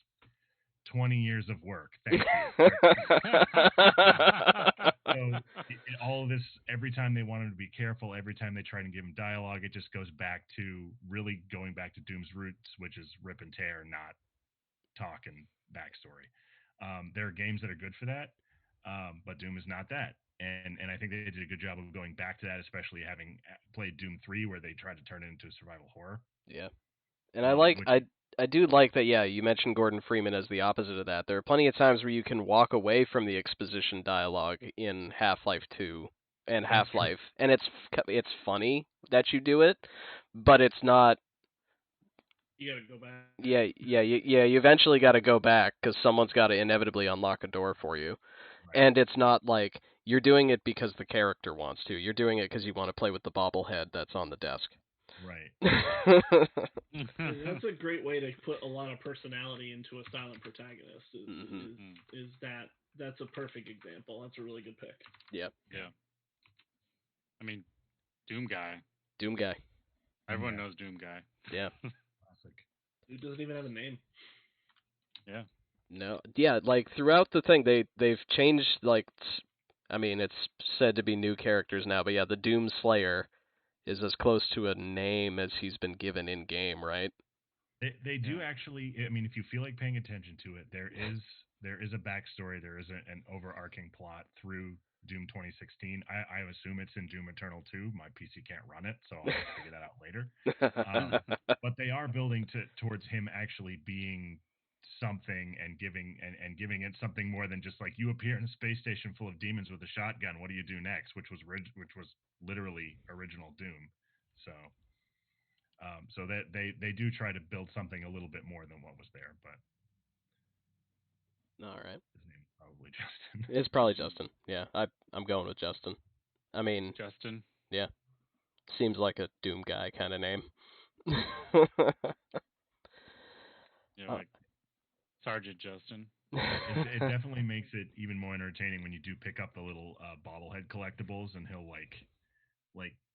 20 years of work. Thank you. So all of this, every time they want him to be careful, every time they try to give him dialogue, it just goes back to really going back to Doom's roots, which is rip and tear, not talk and backstory. There are games that are good for that, but Doom is not that. And I think they did a good job of going back to that, especially having played Doom 3, where they tried to turn it into a survival horror.
Yeah. And I do like that, yeah, you mentioned Gordon Freeman as the opposite of that. There are plenty of times where you can walk away from the exposition dialogue in Half-Life 2 and Half-Life, and it's funny that you do it, but it's not...
You gotta go back.
Yeah, you eventually gotta go back, because someone's gotta inevitably unlock a door for you. Right. And it's not like you're doing it because the character wants to. You're doing it because you want to play with the bobblehead that's on the desk.
Right.
That's a great way to put a lot of personality into a silent protagonist. Is that's a perfect example. That's a really good pick.
Yeah.
Yeah. I mean, Doom Guy.
Doom Guy.
Everyone knows Doom Guy.
Yeah.
Classic.
Who doesn't even have a name.
Yeah.
No. Yeah, like throughout the thing they've changed like I mean, it's said to be new characters now, but yeah, the Doom Slayer is as close to a name as he's been given in game, right?
They do actually. I mean, if you feel like paying attention to it, there is a backstory. There is an overarching plot through Doom 2016. I assume it's in Doom Eternal 2. My PC can't run it, so I'll have to figure that out later. But they are building towards him actually being something and giving it something more than just like you appear in a space station full of demons with a shotgun. What do you do next? Which was literally original Doom. So that they do try to build something a little bit more than what was there, but
all right.
his name's probably Justin.
It's probably Justin. Yeah, I'm going with Justin. I mean,
Justin.
Yeah, seems like a Doom Guy kind of name.
Like Sergeant Justin.
It definitely makes it even more entertaining when you do pick up the little bobblehead collectibles, and he'll like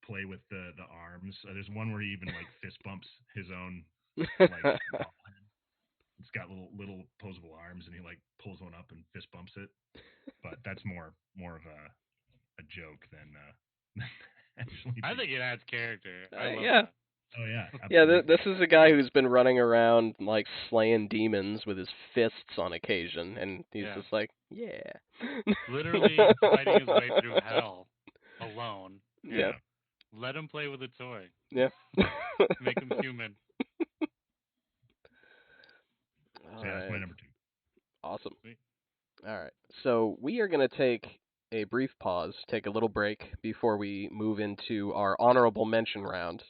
play with the arms. There's one where he even like fist bumps his own like bobblehead. It's got little posable arms, and he like pulls one up and fist bumps it. But that's more of a joke than actually.
I think it adds character. I love
yeah.
that.
Oh yeah.
Absolutely. Yeah, this is a guy who's been running around like slaying demons with his fists on occasion, and he's just like, yeah.
Literally fighting his way through hell alone.
Yeah.
Let him play with a toy.
Yeah.
Make him human.
That's my number 2.
Awesome.
Sweet.
All right. So we are going to take a brief pause, take a little break before we move into our honorable mention round,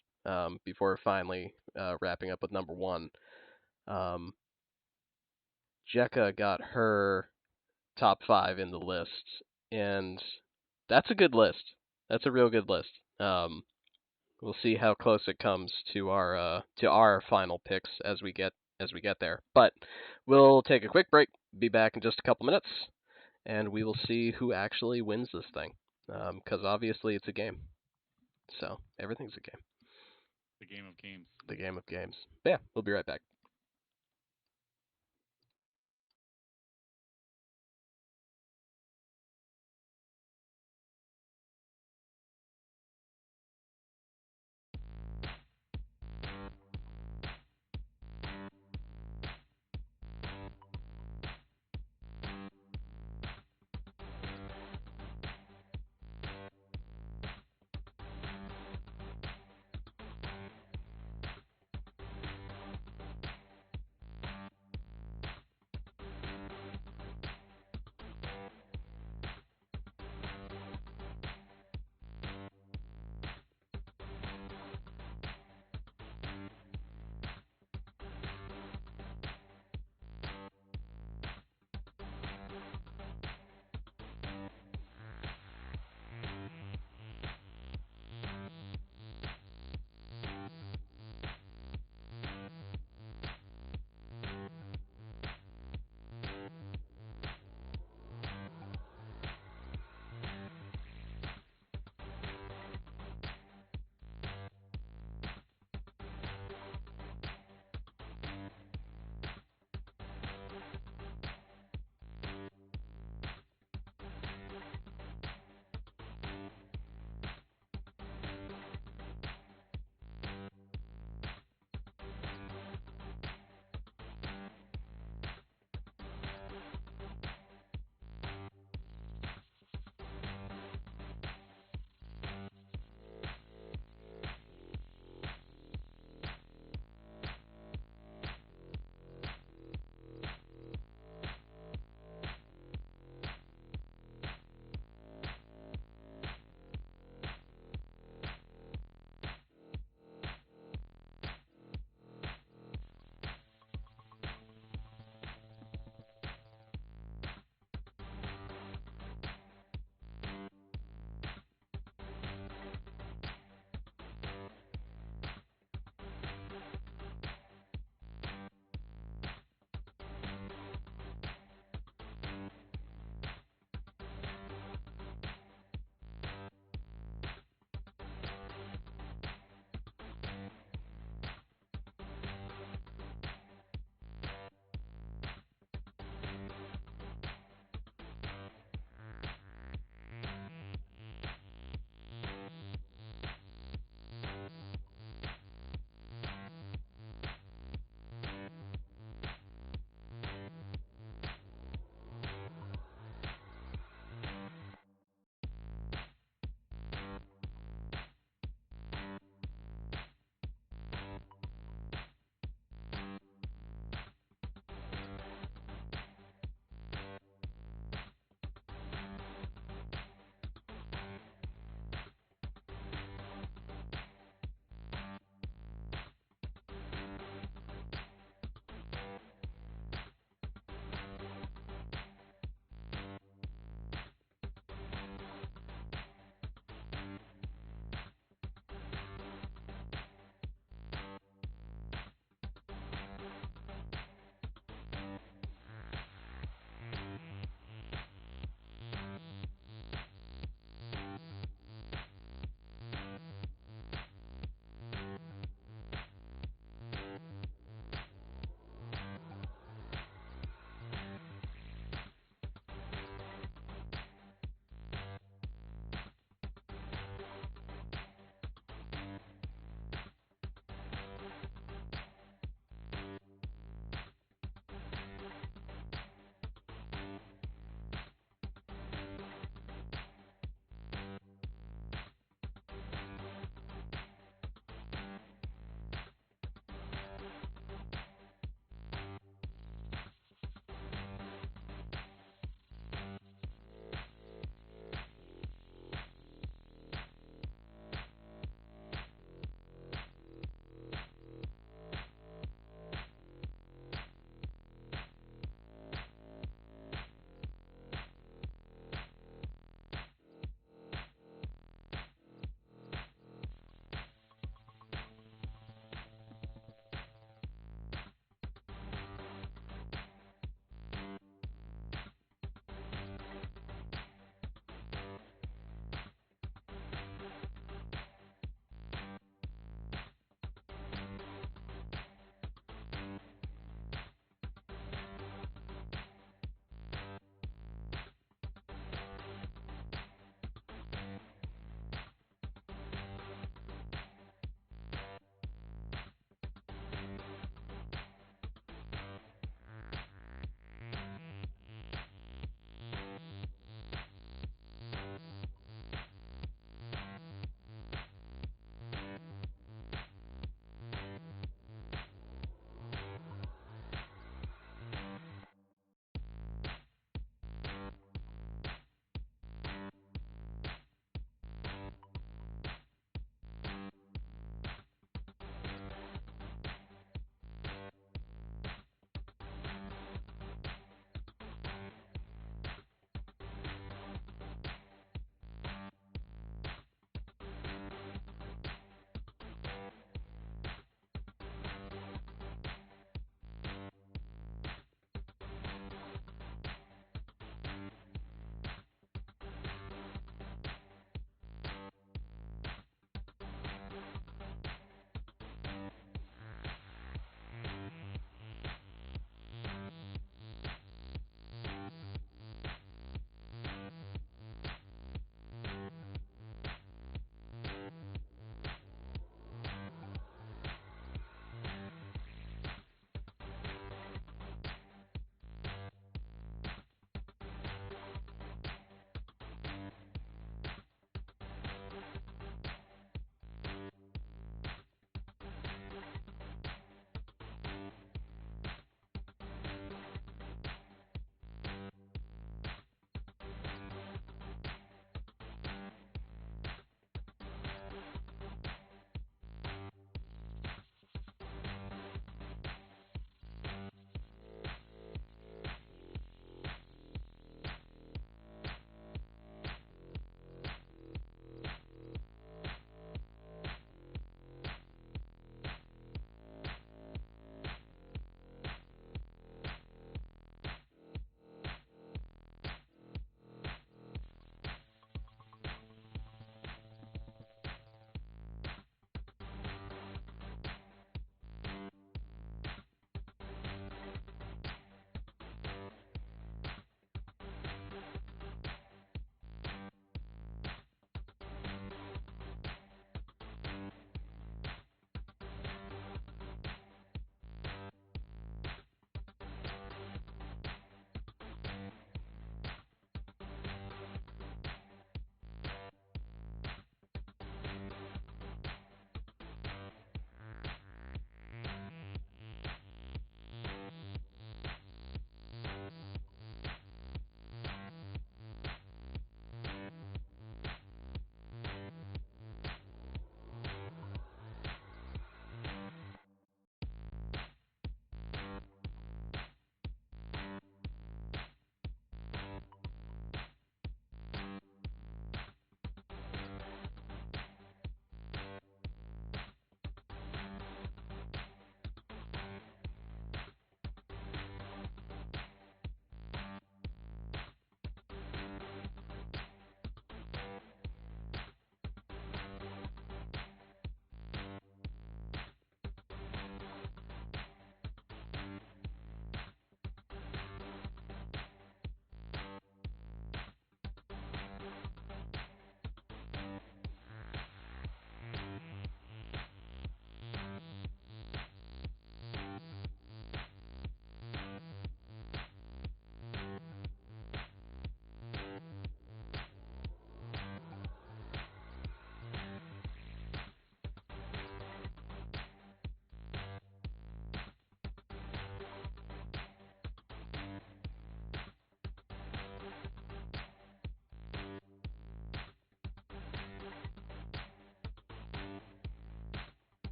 before finally wrapping up with number 1. Jekka got her top 5 in the list, and that's a good list. That's a real good list. We'll see how close it comes to our final picks as we get there. But we'll take a quick break. Be back in just a couple minutes, and we will see who actually wins this thing. Because obviously it's a game. So everything's a game.
The game of games.
The game of games. Yeah, we'll be right back.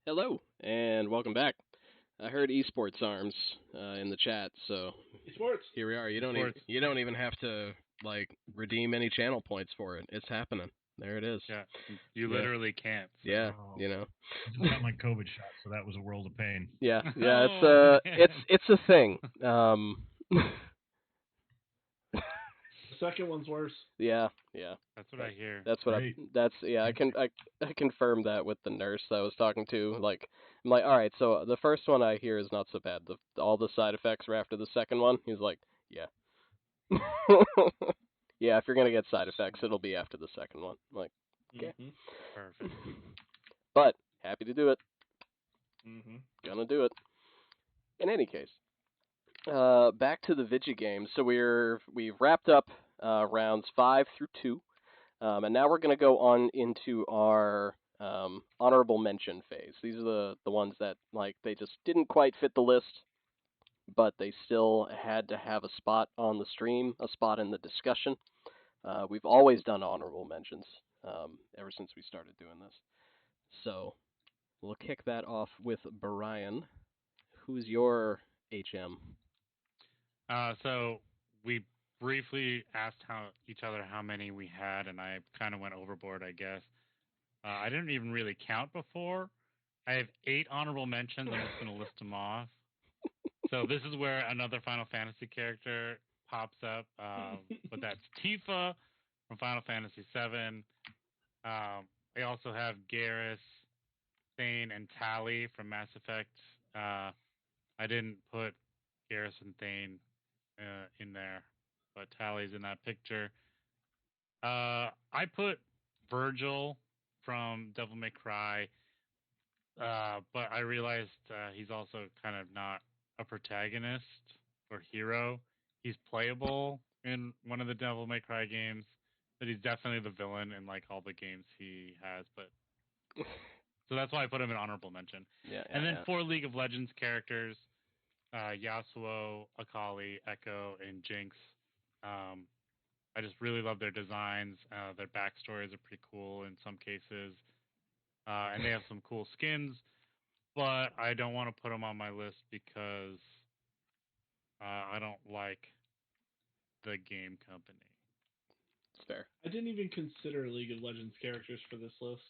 Hello, and welcome back. I heard esports arms in the chat, so
Esports.
here we are. You don't even have to like redeem any channel points for it. It's happening. There it is.
Yeah, you literally can't. So.
Yeah,
Oh.
you know.
I just got my COVID shot, so that was a world of pain.
Yeah,
Oh,
it's a thing.
The second one's worse.
Yeah.
That's what I hear.
That's what
Great.
I confirmed that with the nurse that I was talking to. Like, I'm like, all right, so the first one I hear is not so bad. All the side effects are after the second one. He's like, yeah. Yeah, if you're gonna get side effects, it'll be after the second one. I'm like, okay.
Mm-hmm.
Perfect.
But happy to do it.
Mm-hmm.
Gonna do it. In any case, back to the Vigi games. So we've wrapped up rounds 5 through 2, and now we're gonna go on into our honorable mention phase. These are the ones that like they just didn't quite fit the list, but they still had to have a spot on the stream, a spot in the discussion. We've always done honorable mentions ever since we started doing this. So we'll kick that off with Brian. Who's your HM?
So we briefly asked each other how many we had, and I kind of went overboard, I guess. I didn't even really count before. I have 8 honorable mentions. I'm just going to list them off. So this is where another Final Fantasy character pops up, but that's Tifa from Final Fantasy VII. I also have Garrus, Thane, and Tali from Mass Effect. I didn't put Garrus and Thane in there, but Tali's in that picture. I put Virgil from Devil May Cry, but I realized he's also kind of not a protagonist or hero. He's playable in one of the Devil May Cry games, but he's definitely the villain in like all the games he has. But so that's why I put him in honorable mention. And then 4 League of Legends characters: Yasuo, Akali, Echo, and Jinx. I just really love their designs. Their backstories are pretty cool in some cases. And they have some cool skins, but I don't want to put them on my list because I don't like the game company.
It's fair.
I didn't even consider League of Legends characters for this list.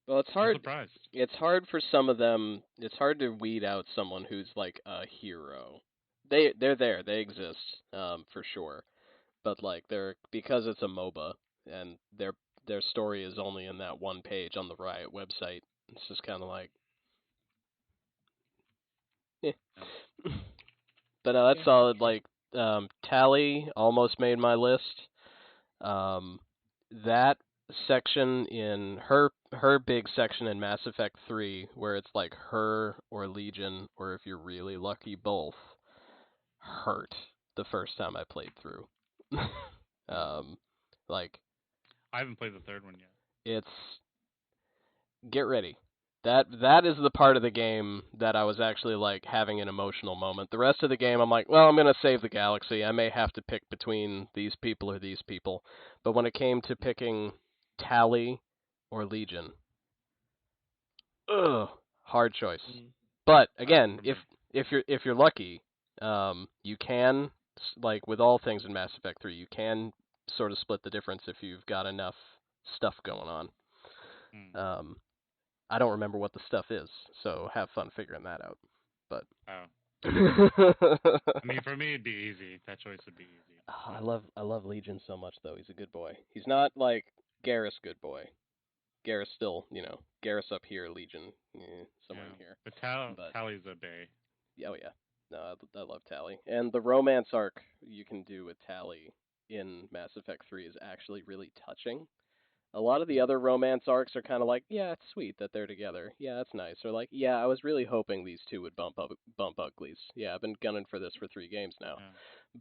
Well, it's hard.
I'm surprised.
It's hard for some of them. It's hard to weed out someone who's like a hero. They're there. They exist, for sure. But like because it's a MOBA and their story is only in that one page on the Riot website. It's just kind of like, eh. But that's solid. Like Tali almost made my list. That section in her big section in Mass Effect 3, where it's like her or Legion, or if you're really lucky, both, hurt the first time I played through. Like,
I haven't played the third one yet.
it's get ready. That is the part of the game that I was actually like having an emotional moment. The rest of the game, I'm like, well, I'm gonna save the galaxy. I may have to pick between these people or these people. But when it came to picking Tali or Legion, hard choice. But again, if you're lucky, you can, like with all things in Mass Effect 3, you can sort of split the difference if you've got enough stuff going on. I don't remember what the stuff is, so have fun figuring that out. But
I mean, for me, it'd be easy. That choice would be easy.
Oh, I love Legion so much, though. He's a good boy. He's not like Garrus good boy. Garrus still, Garrus up here, Legion, somewhere in here.
But Tali's a bae.
Oh yeah, no, I love Tali, and the romance arc you can do with Tali in Mass Effect 3 is actually really touching. A lot of the other romance arcs are kind of like, yeah, it's sweet that they're together. Yeah, that's nice. Or like, yeah, I was really hoping these two would bump uglies. Yeah, I've been gunning for this for 3 games now.
Yeah.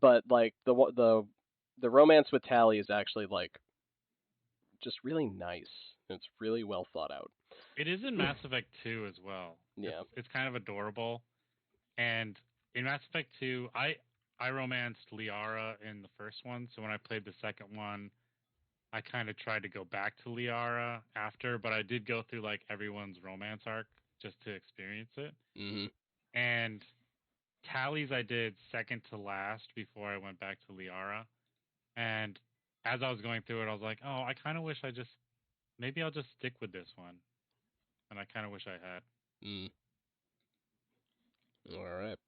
But like the romance with Tali is actually like just really nice. It's really well thought out.
It is in Mass Effect 2 as well.
Yeah.
It's kind of adorable. And in Mass Effect 2, I romanced Liara in the first one, so when I played the second one, I kind of tried to go back to Liara after, but I did go through like everyone's romance arc just to experience it.
Mm-hmm.
And Tally's I did second to last before I went back to Liara. And as I was going through it, I was like, oh, I kind of wish maybe I'll just stick with this one. And I kind of wish I had.
Mm. All right.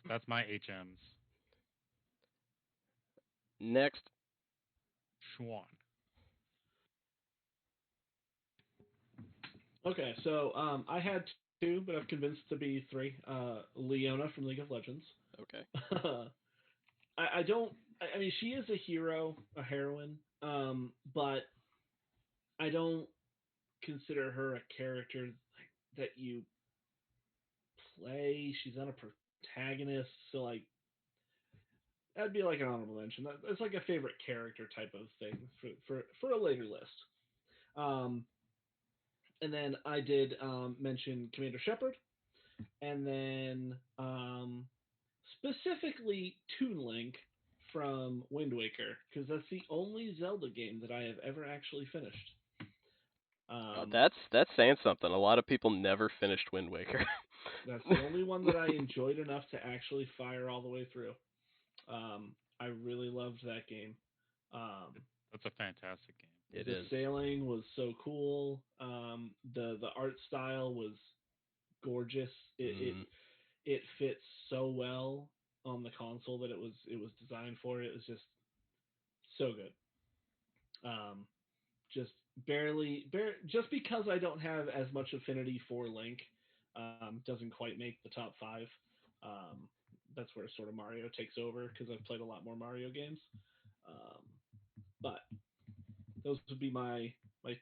That's my HMs.
Next.
Schwan.
Okay, so I had 2, but I've convinced to be 3. Leona from League of Legends.
Okay.
I don't. I mean, she is a hero, a heroine, but I don't consider her a character that you play. She's not a protagonist, so like that'd be like an honorable mention. It's like a favorite character type of thing for a later list. And then I did mention Commander Shepard, and then specifically Toon Link from Wind Waker, because that's the only Zelda game that I have ever actually finished.
That's saying something. A lot of people never finished Wind Waker.
That's the only one that I enjoyed enough to actually fire all the way through. I really loved that game.
That's a fantastic game.
It
the
is.
sailing was so cool. The art style was gorgeous. It fits so well on the console that it was designed for. It was just so good. Just just because I don't have as much affinity for Link, doesn't quite make the top 5. That's where sort of Mario takes over because I've played a lot more Mario games. But those would be my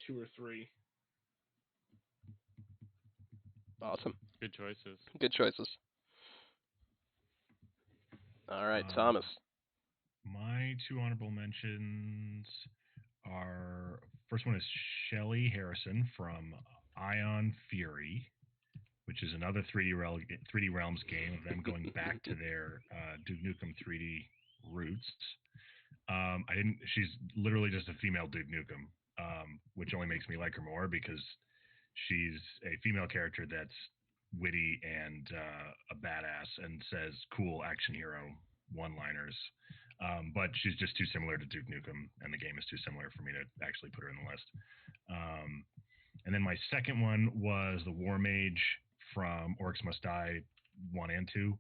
2 or 3.
Awesome.
Good choices.
Good choices. All right, Thomas.
My 2 honorable mentions are, first one is Shelly Harrison from Ion Fury, which is another 3D Realms game of them going back to their Duke Nukem 3D roots. She's literally just a female Duke Nukem, which only makes me like her more because she's a female character that's witty and a badass and says cool action hero one-liners. But she's just too similar to Duke Nukem, and the game is too similar for me to actually put her in the list. And then my second one was the War Mage from Orcs Must Die 1 and 2.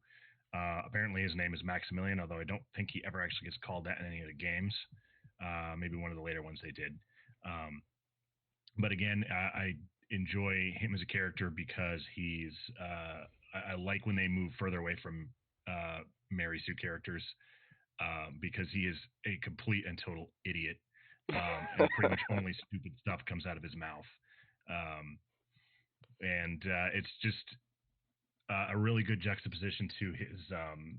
Apparently his name is Maximilian, although I don't think he ever actually gets called that in any of the games. Maybe one of the later ones they did. But again, I enjoy him as a character because he's I like when they move further away from Mary Sue characters, because he is a complete and total idiot, and pretty much only stupid stuff comes out of his mouth. And it's just a really good juxtaposition to his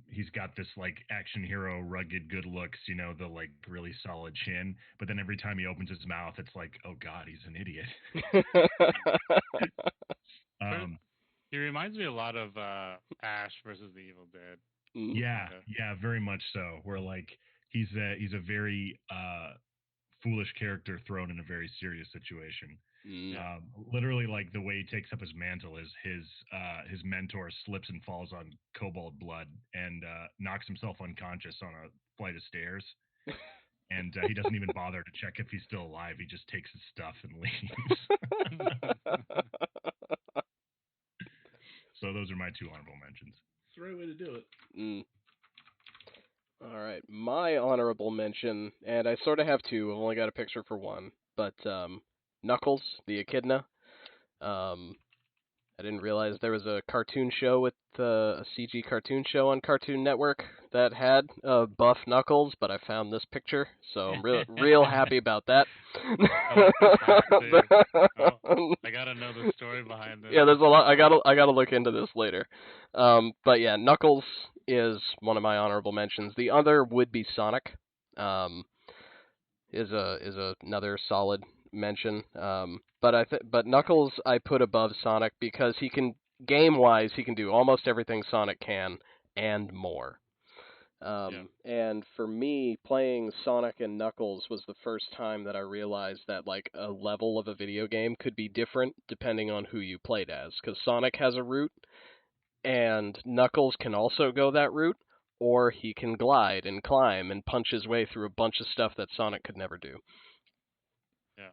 he's got this like action hero rugged good looks, the like really solid chin, but then every time he opens his mouth it's like, oh god, he's an idiot.
He reminds me a lot of Ash versus the Evil Dead.
Yeah, very much so, where like he's a very foolish character thrown in a very serious situation. Literally, like the way he takes up his mantle is his mentor slips and falls on cobalt blood and knocks himself unconscious on a flight of stairs, and he doesn't even bother to check if he's still alive. He just takes his stuff and leaves. So those are my 2 honorable mentions.
It's the right way to do it.
All right, my honorable mention, and I sort of have 2. I've only got a picture for one, but Knuckles, the Echidna. I didn't realize there was a cartoon show with a CG cartoon show on Cartoon Network that had buff Knuckles, but I found this picture, so I'm real happy about that.
I gotta know the story behind this.
Yeah, there's a lot. I gotta look into this later. But yeah, Knuckles is one of my honorable mentions. The other would be Sonic. Is another solid mention. But Knuckles I put above Sonic because he can, game-wise, he can do almost everything Sonic can and more. And for me, playing Sonic and Knuckles was the first time that I realized that like a level of a video game could be different depending on who you played as. Because Sonic has a route, and Knuckles can also go that route, or he can glide and climb and punch his way through a bunch of stuff that Sonic could never do.
Yeah.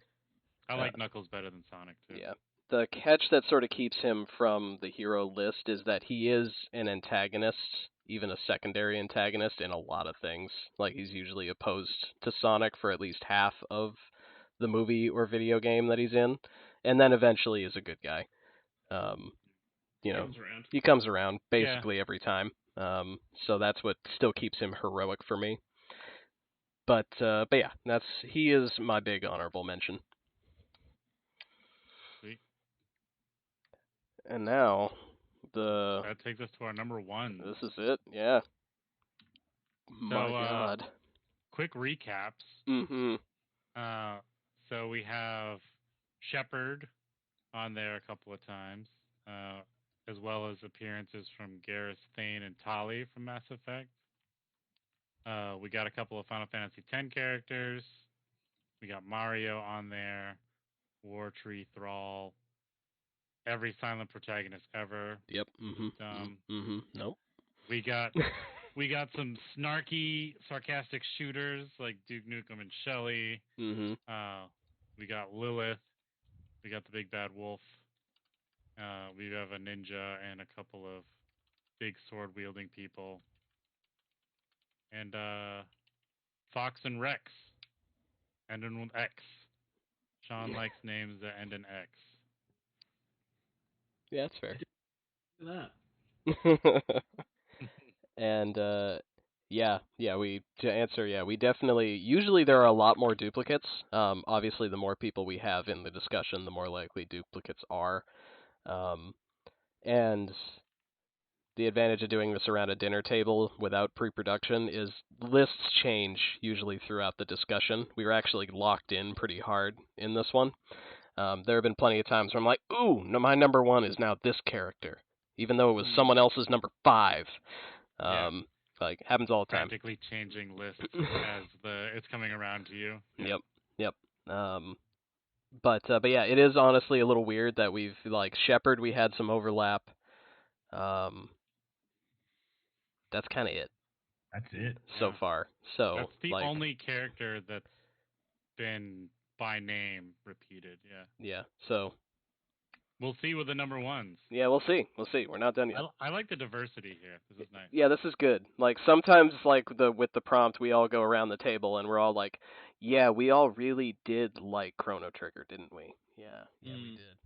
I like Knuckles better than Sonic, too.
Yeah. The catch that sort of keeps him from the hero list is that he is an antagonist, even a secondary antagonist in a lot of things. Like, he's usually opposed to Sonic for at least half of the movie or video game that he's in, and then eventually is a good guy. He comes around basically every time. So that's what still keeps him heroic for me. But yeah, he is my big honorable mention.
Sweet.
And now that
takes us to our number one.
This is it, yeah. My God.
Quick recaps.
Mm-hmm.
So we have Shepard on there a couple of times, as well as appearances from Garrus, Thane, and Tali from Mass Effect. We got a couple of Final Fantasy X characters. We got Mario on there, Wartree, Thrall, every silent protagonist ever.
Yep. Mm-hmm. Nope.
We got some snarky, sarcastic shooters like Duke Nukem and Shelly.
Mm-hmm.
We got Lilith. We got the big bad wolf. We have a ninja and a couple of big sword wielding people. And Fox and Rex. Ending with X. Sean likes names that end in X.
Yeah, that's fair.
That.
And we definitely, usually there are a lot more duplicates. Obviously the more people we have in the discussion, the more likely duplicates are. And the advantage of doing this around a dinner table without pre-production is lists change usually throughout the discussion. We were actually locked in pretty hard in this one. There have been plenty of times where I'm like, ooh, no, my number one is now this character, even though it was someone else's number 5. Like, happens all the time.
Practically changing lists as it's coming around to you.
Yep. But yeah, it is honestly a little weird that we've, like, Shepard, we had some overlap. That's kind of it.
That's it
so far. So
that's the only character that's been by name repeated.
Yeah. So
we'll see with the number ones.
Yeah, we'll see. We're not done yet.
I like the diversity here. This is nice.
Yeah, this is good. Like, sometimes, like, with the prompt, we all go around the table and we're all like, yeah, we all really did like Chrono Trigger, didn't we? Yeah, we did.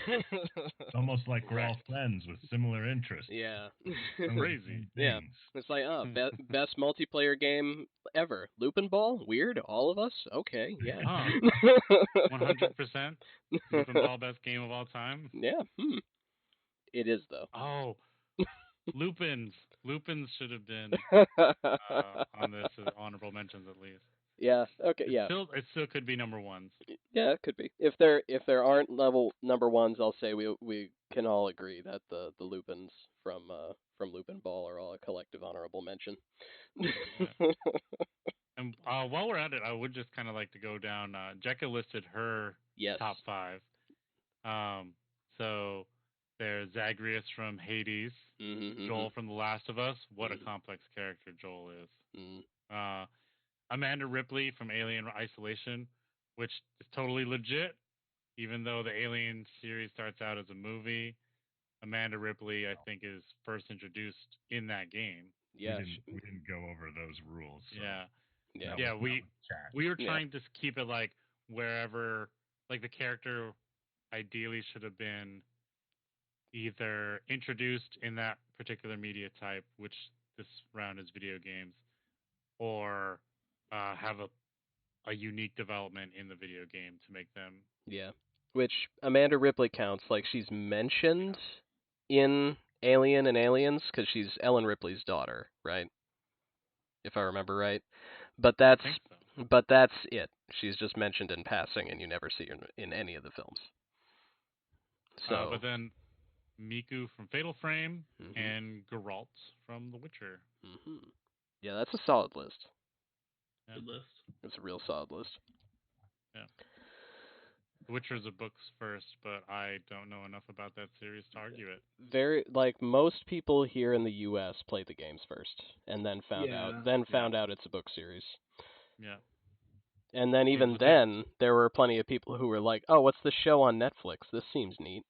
It's almost like we're all friends with similar interests.
Yeah.
Crazy.
Yeah. It's like, best multiplayer game ever. Loop and Ball? Weird? All of us? Okay, yeah.
100%. Loop and Ball, best game of all time?
Yeah. It is, though.
Oh. Lupins. Lupins should have been on this as honorable mentions at least.
Yeah. Okay. Yeah.
It still could be number ones.
Yeah, it could be. If there aren't number ones, I'll say we can all agree that the Lupins from Loop and Ball are all a collective honorable mention.
Yeah. And while we're at it, I would just kind of like to go down. Jekka listed her top 5. So there's Zagreus from Hades, Joel from The Last of Us. What a complex character Joel is. Amanda Ripley from Alien Isolation, which is totally legit, even though the Alien series starts out as a movie. Amanda Ripley, I think, is first introduced in that game.
Yeah,
we didn't go over those rules. So
yeah. We were trying to keep it like wherever, like the character ideally should have been either introduced in that particular media type, which this round is video games, or have a unique development in the video game to make them.
Yeah, which Amanda Ripley counts. Like, she's mentioned in Alien and Aliens because she's Ellen Ripley's daughter, right? If I remember right. But that's it. She's just mentioned in passing, and you never see her in any of the films. So,
but then Miku from Fatal Frame and Geralt from The Witcher.
Yeah, that's a solid list.
Yeah.
Good list.
It's a real solid list.
Yeah. Witcher's a books first, but I don't know enough about that series to argue it.
Very most people here in the U.S. played the games first, and then found out it's a book series.
Yeah.
And then even then, there were plenty of people who were like, "Oh, what's the show on Netflix? This seems neat."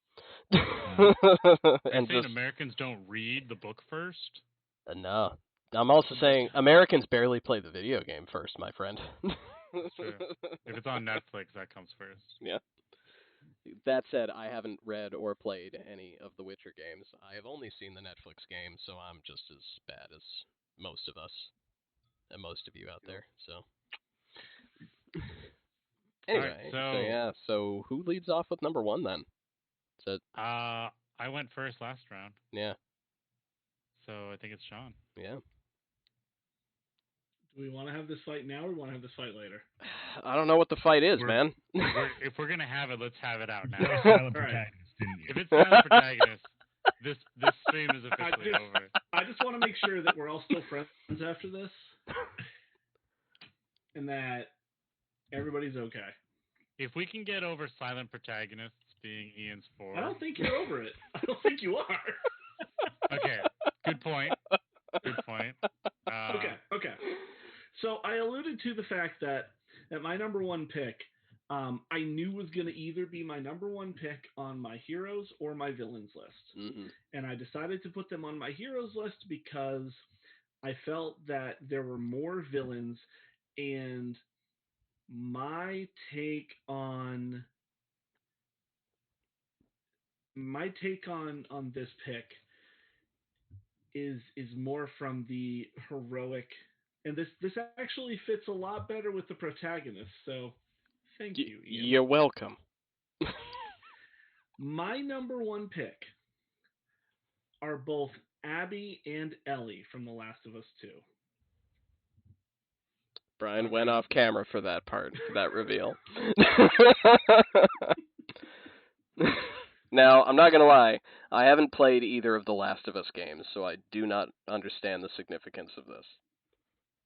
And saying Americans don't read the book first?
No. I'm also saying Americans barely play the video game first, my friend.
That's true. If it's on Netflix, that comes first.
Yeah. That said, I haven't read or played any of the Witcher games. I have only seen the Netflix game, so I'm just as bad as most of us and most of you out there. So anyway,
right,
so who leads off with number 1 then?
I went first last round.
Yeah.
So I think it's Sean.
Yeah.
Do we want to have this fight now, or do we want to have this fight later?
I don't know what the fight is, man.
If we're gonna have it, let's have it out now.
Silent Protagonist, didn't you?
If it's Silent Protagonist, this stream is officially over.
I just want to make sure that we're all still friends after this, and that everybody's okay.
If we can get over Silent Protagonists being Ian's 4,
I don't think you're over it. I don't think you are.
Okay, good point. Good point.
Okay. So I alluded to the fact that my number 1 pick, I knew was going to either be my number 1 pick on my heroes or my villains list.
Mm-hmm.
And I decided to put them on my heroes list because I felt that there were more villains, and my take on this pick is more from the heroic, and this actually fits a lot better with the protagonist. So thank you, Ian.
You're welcome.
My number 1 pick are both Abby and Ellie from The Last of Us 2.
Brian went off camera for that part, for that reveal. Now, I'm not going to lie, I haven't played either of the Last of Us games, so I do not understand the significance of this.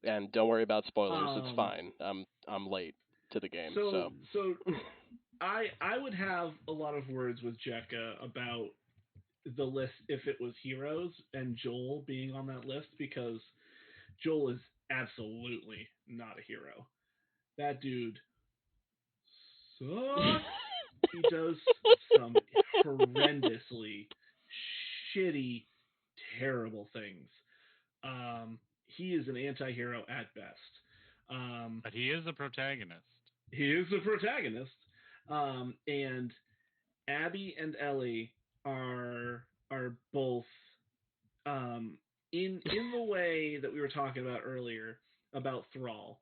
And don't worry about spoilers, it's fine. I'm late to the game, so.
I would have a lot of words with Jekka about the list if it was heroes and Joel being on that list, because Joel is absolutely not a hero. That dude sucks. He does some horrendously shitty, terrible things. He is an anti-hero at best.
But he is a protagonist.
He is a protagonist. And Abby and Ellie are both in the way that we were talking about earlier about Thrall.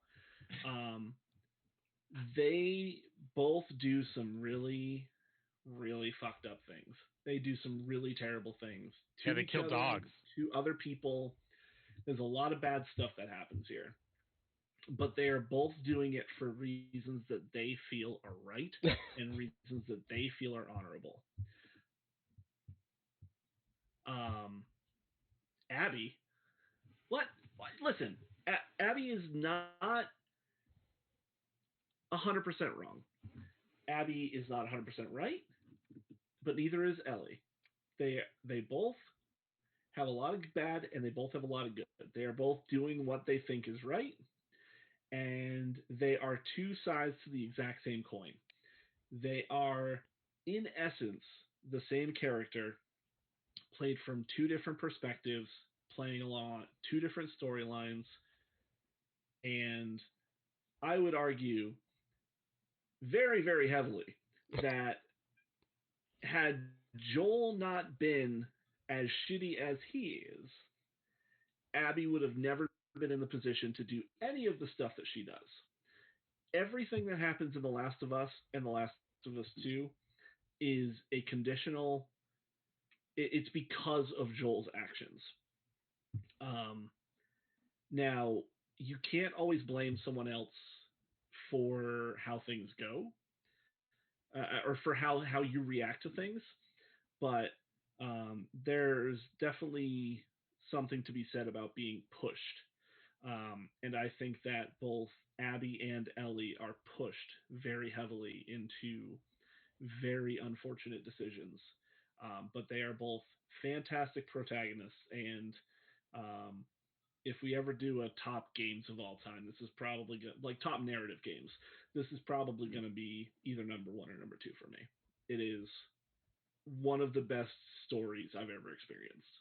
They both do some really, really fucked up things. They do some really terrible things.
Yeah, they kill dogs.
To other people. There's a lot of bad stuff that happens here. But they are both doing it for reasons that they feel are right and reasons that they feel are honorable. Abby, what? Listen, Abby is not 100% wrong. Abby is not 100% right, but neither is Ellie. They both have a lot of bad and they both have a lot of good. They are both doing what they think is right, and they are two sides to the exact same coin. They are, in essence, the same character played from two different perspectives, playing along two different storylines, and I would argue very, very heavily that had Joel not been as shitty as he is, Abby would have never been in the position to do any of the stuff that she does. Everything that happens in The Last of Us and The Last of Us 2 is a conditional. It's because of Joel's actions. Now, you can't always blame someone else for how things go, or for how you react to things, but there's definitely something to be said about being pushed. And I think that both Abby and Ellie are pushed very heavily into very unfortunate decisions. But they are both fantastic protagonists, and um, if we ever do a top games of all time, this is probably like top narrative games. This is probably going to be either number one or number two for me. It is one of the best stories I've ever experienced.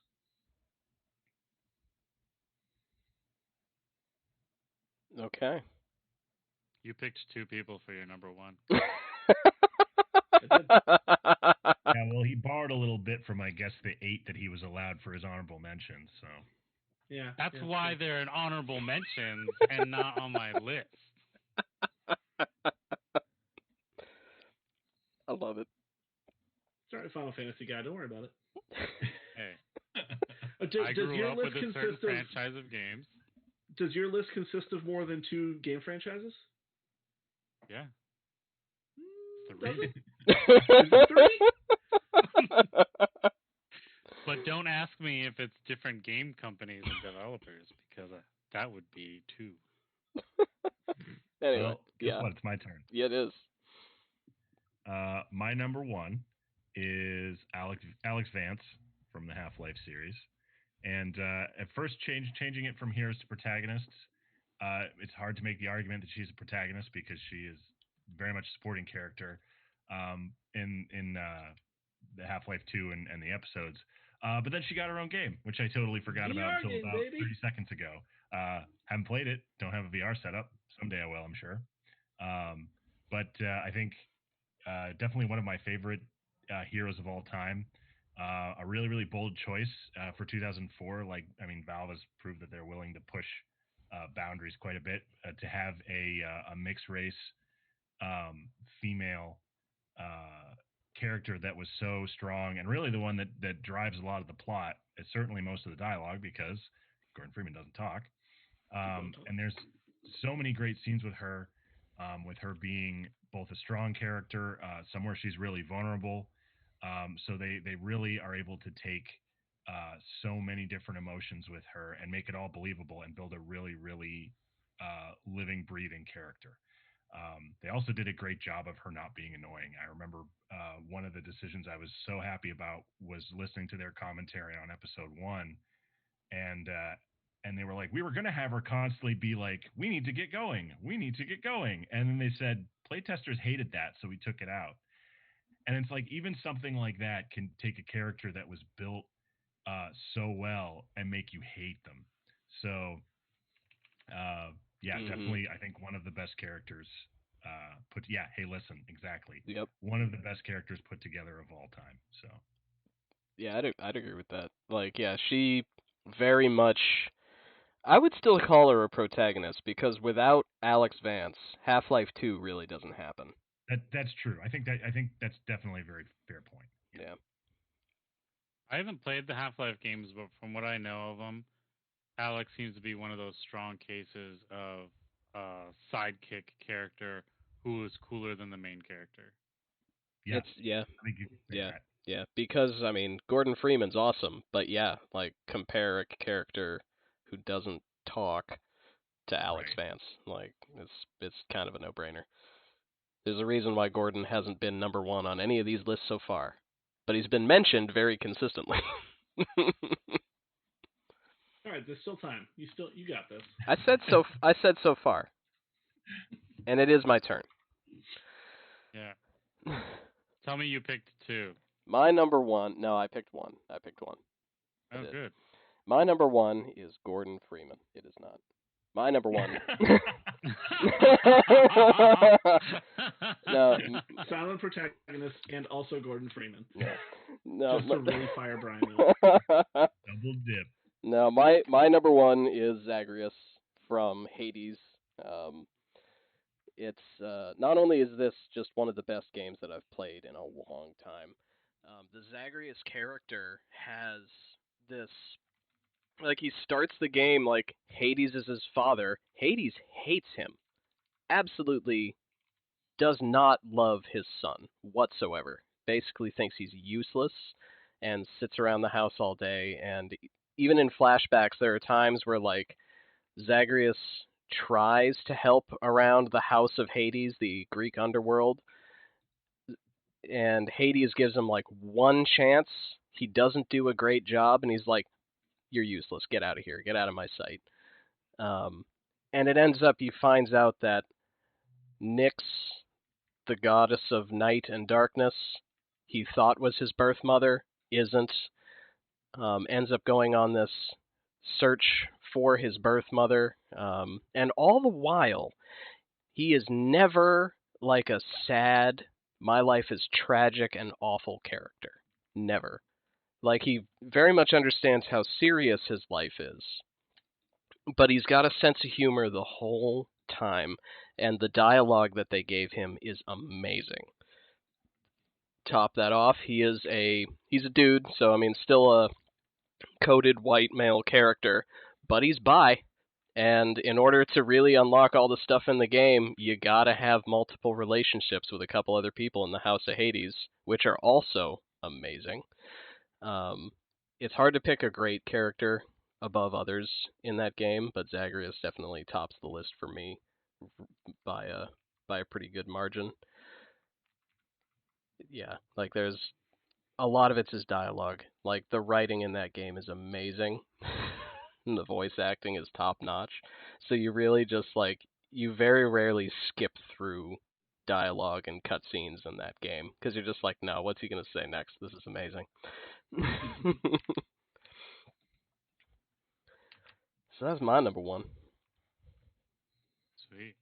Okay.
You picked two people for your number one.
Yeah, well, he borrowed a little bit from, I guess, the 8 that he was allowed for his honorable mentions. So.
Yeah.
That's why they're an honorable mentions and not on my list.
I love it.
Sorry, Final Fantasy guy. Don't worry about it.
Hey,
does
I grew
your
up
list
with a certain
consist
franchise of games.
Does your list consist of more than 2 game franchises?
Yeah.
Does
3.
Is it 3?
But don't ask me if it's different game companies and developers, because that would be 2.
Anyway,
well, guess what? It's my turn.
Yeah, it is.
My number one is Alex Vance from the Half-Life series. And at first, changing it from heroes to protagonists, it's hard to make the argument that she's a protagonist because she is very much a supporting character in the Half-Life 2 and the episodes. But then she got her own game, which I totally forgot about until about 30 seconds ago. Haven't played it. Don't have a VR setup. Someday I will, I'm sure. But I think definitely one of my favorite heroes of all time. A really, really bold choice for 2004. Valve has proved that they're willing to push boundaries quite a bit to have a mixed race female character that was so strong and really the one that drives a lot of the plot. It's certainly most of the dialogue because Gordon Freeman doesn't talk. And there's so many great scenes with her being both a strong character, somewhere she's really vulnerable. So they really are able to take so many different emotions with her and make it all believable and build a really, really living, breathing character. They also did a great job of her not being annoying. I remember one of the decisions I was so happy about was listening to their commentary on episode 1, and they were like, we were going to have her constantly be like, we need to get going. And then they said, playtesters hated that, so we took it out. And it's like, even something like that can take a character that was built so well and make you hate them. So, definitely, I think one of the best characters hey, listen, exactly.
Yep.
One of the best characters put together of all time. So.
Yeah, I'd agree with that. She very much... I would still call her a protagonist because without Alex Vance, Half-Life 2 really doesn't happen.
That's true. I think that's definitely a very fair point.
Yeah.
I haven't played the Half-Life games, but from what I know of them, Alex seems to be one of those strong cases of sidekick character who is cooler than the main character.
Yeah.
I think you can say that. Yeah, because Gordon Freeman's awesome, but compare a character who doesn't talk to Alex Vance. It's kind of a no-brainer. There's a reason why Gordon hasn't been number 1 on any of these lists so far, but he's been mentioned very consistently.
All right, there's still time. You got this.
I said so far, and it is my turn.
Yeah. Tell me you picked 2.
My number 1. No, I picked 1.
Oh, good.
My number 1 is Gordon Freeman. It is not. My number 1. No.
Silent protagonist and also Gordon Freeman.
No.
Just to really fire Brian.
Double dip.
No, my number 1 is Zagreus from Hades. It's not only is this just one of the best games that I've played in a long time, the Zagreus character has this, he starts the game like Hades is his father. Hades hates him. Absolutely does not love his son whatsoever. Basically thinks he's useless and sits around the house all day. And even in flashbacks, there are times where Zagreus tries to help around the House of Hades, the Greek underworld, and Hades gives him like one chance. He doesn't do a great job, and he's like, "You're useless. Get out of here. Get out of my sight." And it ends up he finds out that Nyx, the goddess of night and darkness, he thought was his birth mother, isn't. Ends up going on this search for his birth mother, and all the while, he is never like a sad, my life is tragic and awful character. Never. Like, he very much understands how serious his life is, but he's got a sense of humor the whole time, and the dialogue that they gave him is amazing. Top that off, he's a dude, so I mean, still a coded white male character, but he's bi, and in order to really unlock all the stuff in the game, you gotta have multiple relationships with a couple other people in the House of Hades, which are also amazing. It's hard to pick a great character above others in that game, but Zagreus definitely tops the list for me by a pretty good margin. Yeah, like there's a lot of it's his dialogue. Like the writing in that game is amazing. And the voice acting is top notch. So you really just like you very rarely skip through dialogue and cutscenes in that game because you're just like, no, what's he gonna say next? This is amazing. So that's my number one.
Sweet.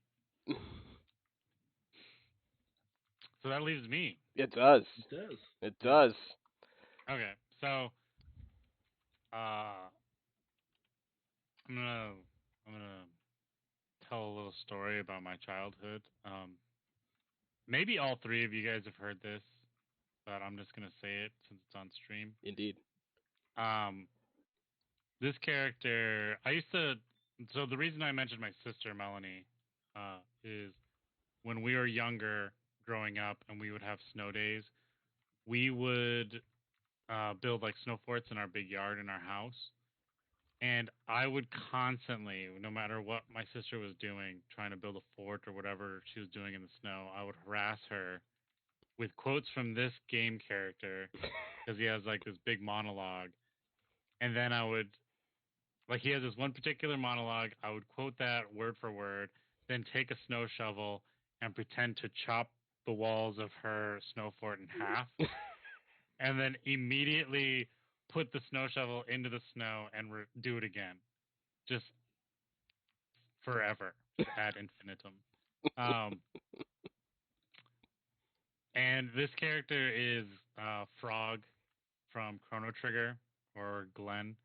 So that leaves me.
It does.
It does.
It does.
Okay, so I'm gonna tell a little story about my childhood. Maybe all three of you guys have heard this, but I'm just gonna say it since it's on stream.
Indeed.
This character, I used to. So the reason I mentioned my sister Melanie is when we were younger, growing up, and we would have snow days, we would build like snow forts in our big yard in our house. And I would constantly, no matter what my sister was doing, trying to build a fort or whatever she was doing in the snow, I would harass her with quotes from this game character because he has like this big monologue. And then I would, like, he has this one particular monologue. I would quote that word for word, then take a snow shovel and pretend to chop the walls of her snow fort in half. And then immediately put the snow shovel into the snow and do it again. Just forever, ad infinitum. And this character is Frog from Chrono Trigger, or Glenn.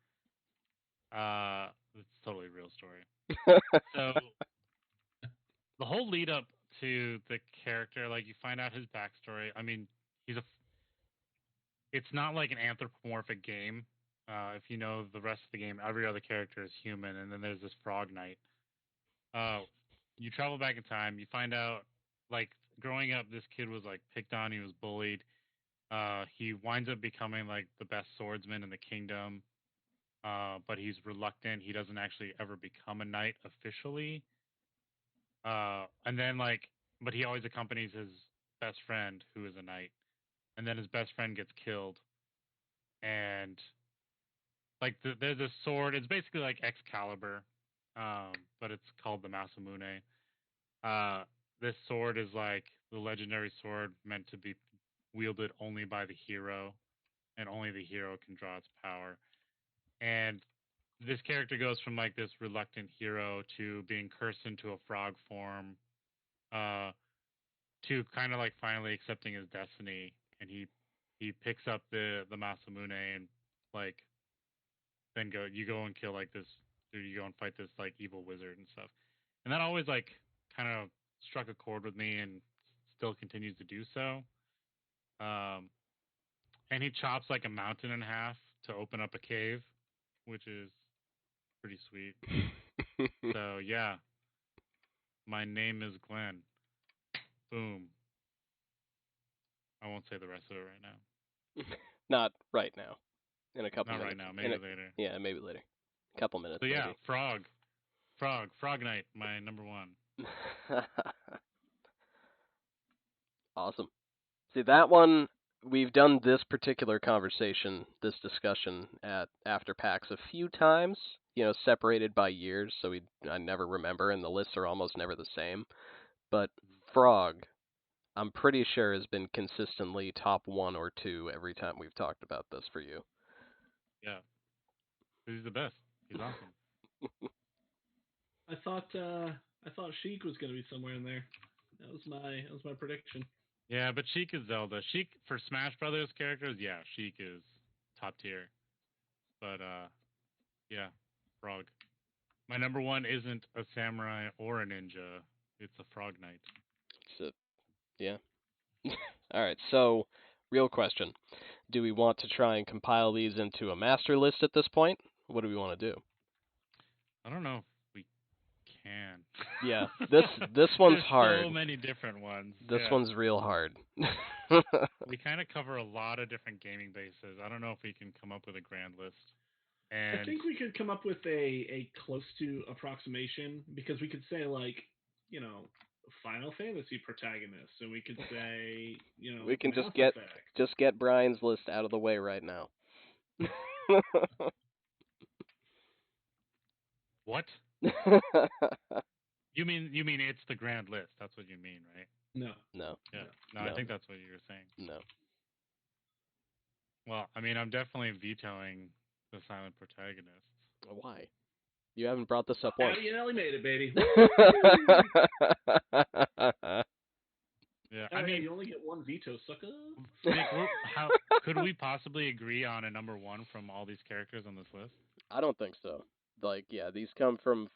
It's totally a real story. So the whole lead up to the character, like you find out his backstory. I mean, it's not like an anthropomorphic game. If you know the rest of the game, every other character is human, and then there's this Frog Knight. You travel back in time. You find out, like, growing up, this kid was like picked on. He was bullied. He winds up becoming like the best swordsman in the kingdom, but he's reluctant. He doesn't actually ever become a knight officially. And then but he always accompanies his best friend, who is a knight. And then his best friend gets killed, and like there's a sword. It's basically like Excalibur, but it's called the Masamune. This sword is like the legendary sword meant to be wielded only by the hero, and only the hero can draw its power. And this character goes from like this reluctant hero to being cursed into a frog form, to kind of like finally accepting his destiny, and he picks up the Masamune and like then you go and kill like this dude, you go and fight this like evil wizard and stuff. And that always like kind of struck a chord with me and still continues to do so. And he chops like a mountain in half to open up a cave, which is pretty sweet. So yeah, my name is Glenn. Boom. I won't say the rest of it right now.
Not right now. In a couple
Not
minutes.
right now. Maybe later.
Yeah, maybe later. A couple minutes.
So yeah,
maybe.
Frog. Frog Knight, my number 1.
Awesome. See, that one, we've done this particular conversation, this discussion at After PAX a few times, separated by years, so I never remember, and the lists are almost never the same. But Frog, I'm pretty sure, has been consistently top 1 or 2 every time we've talked about this for you.
Yeah. He's the best. He's awesome.
I thought Sheik was going to be somewhere in there. That was my prediction.
Yeah, but Sheik is Zelda. Sheik for Smash Brothers characters, yeah, Sheik is top tier. But yeah, Frog. My number 1 isn't a samurai or a ninja. It's a Frog Knight.
Yeah. All right. So, real question: do we want to try and compile these into a master list at this point? What do we want to do?
I don't know if we can.
Yeah, this one's
There's
hard.
So many different ones.
This one's real hard.
We kind of cover a lot of different gaming bases. I don't know if we can come up with a grand list. And
I think we could come up with a close to approximation, because we could say, like, Final Fantasy protagonists, and we could say,
we can
Mass
just get Brian's list out of the way right now.
What? You mean it's the grand list? That's what you mean, right?
No.
Yeah. No, I think that's what you were saying.
No.
Well, I mean, I'm definitely vetoing the silent protagonists.
Why? You haven't brought this up once.
Abby and Ellie made it, baby.
Yeah, I mean,
you only get one veto, sucker.
How could we possibly agree on a number 1 from all these characters on this list?
I don't think so. Like, yeah, these come from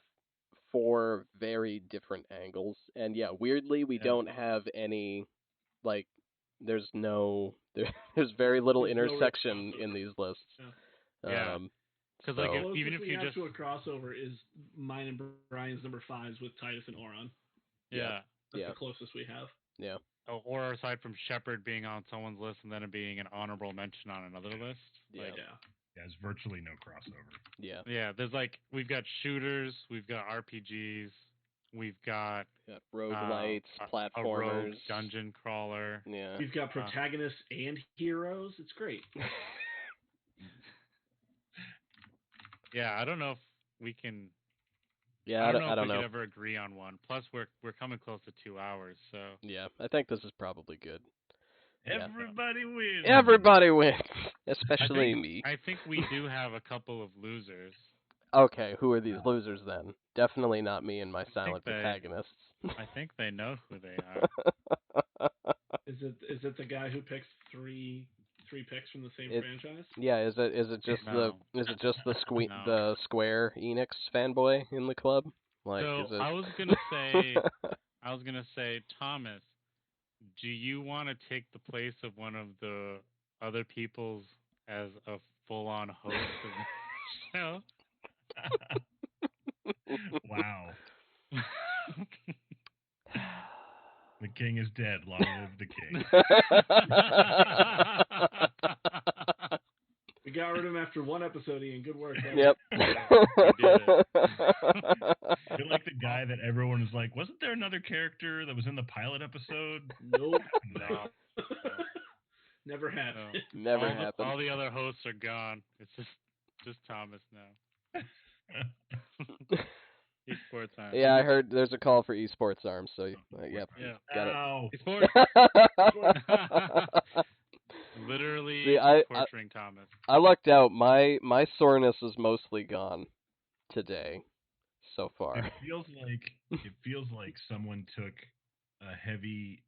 4 very different angles, and yeah, weirdly, we don't have any, like, there's very little intersection in these lists.
Yeah. Because even if you just
to a crossover is mine and Brian's number 5s with Titus and Oren.
Yeah.
That's the closest we have.
Yeah.
Or aside from Shepard being on someone's list and then it being an honorable mention on another list.
Yeah.
There's virtually no crossover.
Yeah.
Yeah, we've got shooters, we've got RPGs, we've got
roguelites, platformers,
a rogue dungeon crawler.
Yeah.
We've got protagonists and heroes. It's great.
Yeah, I don't know if we can.
Yeah,
I don't know
if
we
know.
could ever agree on one. Plus, we're coming close to 2 hours, so.
Yeah, I think this is probably good.
Everybody wins.
Everybody wins, especially me.
I think we do have a couple of losers.
Okay, who are these losers then? Definitely not me and my silent protagonists.
I think they know who they are.
Is it the guy who picks three picks from the same franchise?
Yeah, is it just the Square Enix fanboy in the club? Like,
so I was gonna say, Thomas, do you want to take the place of one of the other people's as a full-on host of the show?
Wow. The king is dead. Long live the king.
We got rid of him after 1 episode, Ian. Good work.
Yep.
You're like the guy that everyone is like, wasn't there another character that was in the pilot episode?
Nope.
No.
Never happened.
No.
Never happened.
All the other hosts are gone. It's just Thomas now. Esports Arms.
Yeah, I heard there's a call for Esports Arms, so yep.
Yeah.
Got
it.
Esports. Literally torturing Thomas.
I lucked out. My soreness is mostly gone today so far.
It feels like someone took a heavy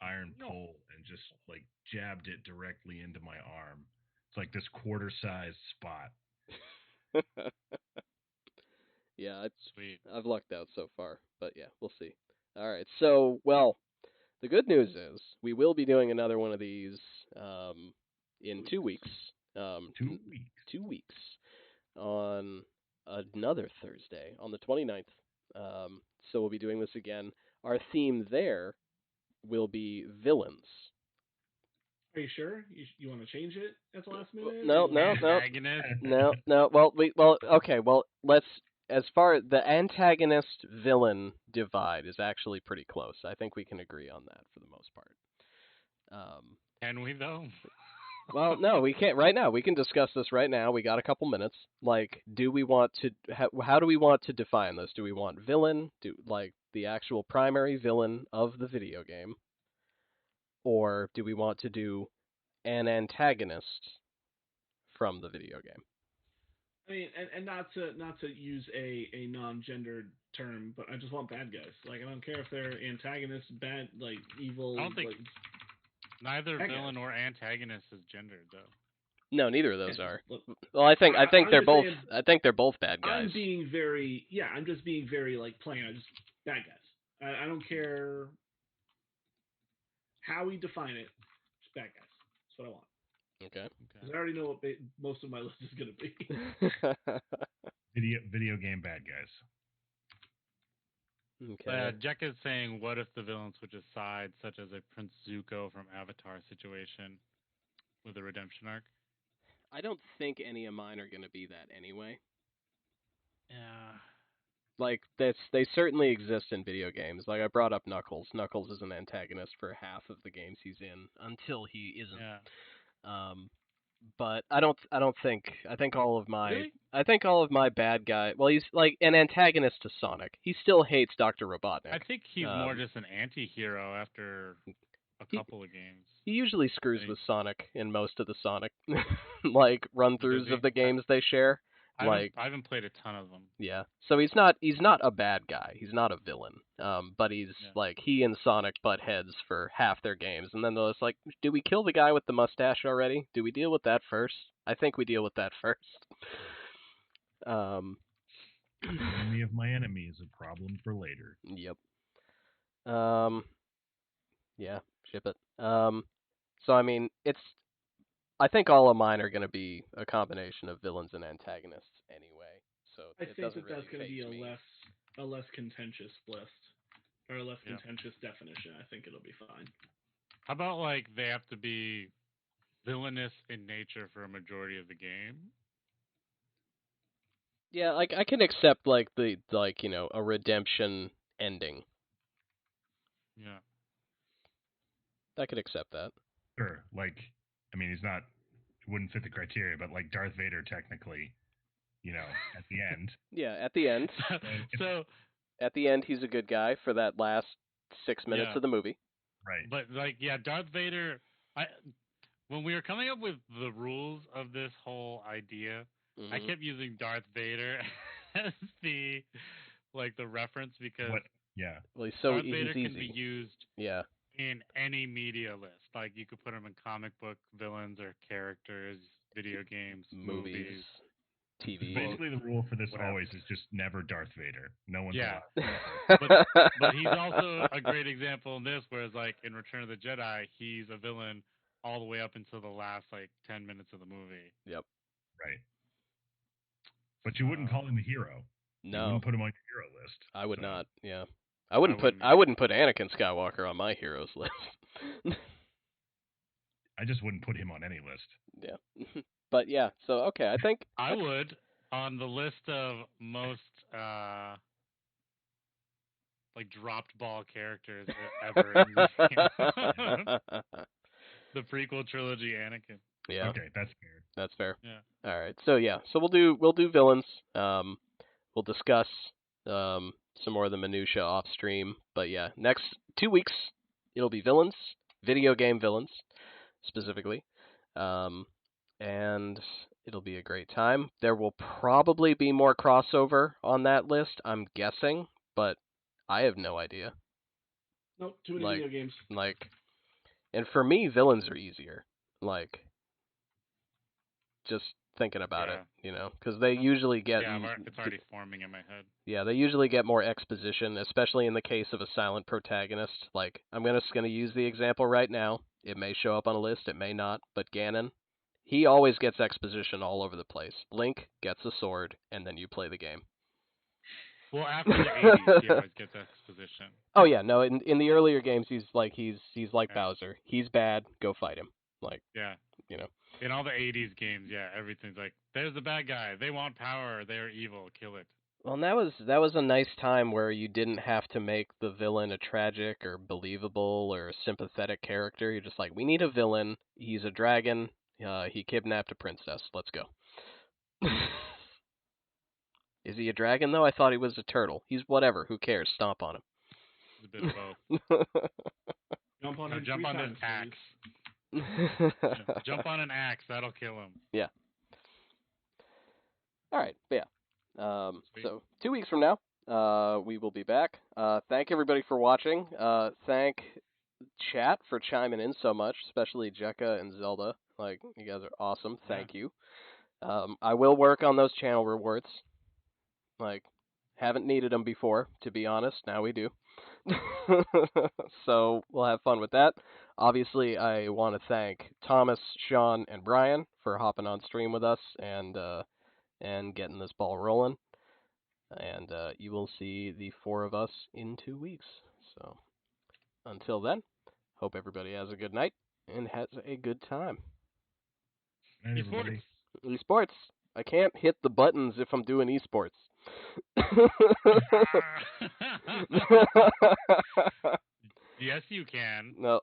iron pole and just like jabbed it directly into my arm. It's like this quarter-sized spot.
Yeah, it's
sweet.
I've lucked out so far, but yeah, we'll see. All right, so the good news is we will be doing another one of these in 2 weeks.
2 weeks.
2 weeks on another Thursday on the 29th. So we'll be doing this again. Our theme there will be villains.
Are you sure? You want to change it at the last minute?
No. Well, okay. Well, as far the antagonist villain divide is actually pretty close. I think we can agree on that for the most part.
Can we though?
Well, no, we can't right now. We can discuss this right now. We got a couple minutes. Like, do we want to? How do we want to define this? Do we want villain? Like the actual primary villain of the video game, or do we want to do an antagonist from the video game?
I mean, and not to use a non-gendered term, but I just want bad guys. Like, I don't care if they're antagonists, bad, like evil.
I don't think neither
bad
villain
guys.
or antagonist is gendered though.
No, neither of those are.
Look,
Well, I think they're both.
saying,
I think they're both bad guys.
I'm just being very like plain. I just bad guys. I don't care how we define it. Just bad guys. That's what I want.
Okay.
Because I already know what most of my list is going to be.
Video game bad guys.
Okay.
Jack is saying, what if the villain switches sides, such as a Prince Zuko from Avatar situation with a redemption arc?
I don't think any of mine are going to be that anyway.
Yeah.
Like, they certainly exist in video games. Like, I brought up Knuckles. Knuckles is an antagonist for half of the games he's in, until he isn't.
Yeah.
But I don't think. I think all of my.
Really?
I think all of my bad guy. Well, he's like an antagonist to Sonic. He still hates Dr. Robotnik.
I think he's more just an anti-hero after a couple of games.
He usually screws with Sonic in most of the Sonic like run-throughs of the games they share.
I haven't played a ton of them.
Yeah, so he's not a bad guy. He's not a villain. But he's like, he and Sonic butt heads for half their games, and then they're just like, do we kill the guy with the mustache already? Do we deal with that first? I think we deal with that first.
Enemy of my enemy is a problem for later.
Yep. Yeah, ship it. So I mean, I think all of mine are going to be a combination of villains and antagonists anyway. So
I
it
think
doesn't really
that's going to be
faze me.
a less contentious list or a less contentious definition. I think it'll be fine.
How about like they have to be villainous in nature for a majority of the game?
Yeah, like I can accept like a redemption ending.
Yeah.
I could accept that.
Sure. Like, I mean, wouldn't fit the criteria, but like Darth Vader technically, at the end.
Yeah, at the end.
So
at the end, he's a good guy for that last 6 minutes of the movie.
Right.
But Darth Vader. When we were coming up with the rules of this whole idea, I kept using Darth Vader as the reference because
well, he's so
Darth Vader
easy.
can be used in any media list. Like you could put him in comic book villains or characters, video games, movies,
TV.
Basically, the rule for this always is just never Darth Vader. No one's
allowed. but he's also a great example in this, whereas like in Return of the Jedi, he's a villain all the way up until the last 10 minutes of the movie.
Yep.
Right. But you wouldn't call him a hero.
No.
You wouldn't put him on your hero list.
I would not. Yeah. I wouldn't put Anakin Skywalker on my heroes list.
I just wouldn't put him on any list.
Yeah. But yeah, so okay, I think
I would on the list of most dropped ball characters ever in this game. The prequel trilogy Anakin.
Yeah.
Okay, that's fair.
That's fair.
Yeah.
All right. So yeah, so we'll do villains. We'll discuss some more of the minutia off stream, but yeah, next 2 weeks it'll be villains, video game villains specifically. And it'll be a great time. There will probably be more crossover on that list, I'm guessing, but I have no idea.
Nope, too many video games.
And for me, villains are easier. Just thinking about it, because they usually get...
Yeah, it's already forming in my head.
Yeah, they usually get more exposition, especially in the case of a silent protagonist. I'm just going to use the example right now. It may show up on a list, it may not, but Ganon, he always gets exposition all over the place. Link gets a sword, and then you play the game.
Well, after the 80s, he always gets exposition.
Oh yeah, no, in the earlier games, he's like Bowser. He's bad, go fight him.
In all the 80s games, everything's like, there's the bad guy. They want power. They're evil. Kill it.
Well, and that was a nice time where you didn't have to make the villain a tragic or believable or sympathetic character. You're just like, we need a villain. He's a dragon. He kidnapped a princess. Let's go. Is he a dragon though? I thought he was a turtle. He's whatever. Who cares? Stomp on him.
He's a bit of both.
Jump on him.
Jump on
an
an axe. Jump on an axe. That'll kill him.
Yeah. All right. But yeah. So 2 weeks from now, we will be back. Thank everybody for watching. Thank chat for chiming in so much, especially Jekka and Zelda. Like, you guys are awesome. Thank you. I will work on those channel rewards. Like, haven't needed them before, to be honest. Now we do. So we'll have fun with that. Obviously, I want to thank Thomas, Sean, and Brian for hopping on stream with us and getting this ball rolling. And you will see the 4 of us in 2 weeks. So until then, hope everybody has a good night and has a good time.
Night, everybody.
Esports. I can't hit the buttons if I'm doing esports.
Yes, you can.
No,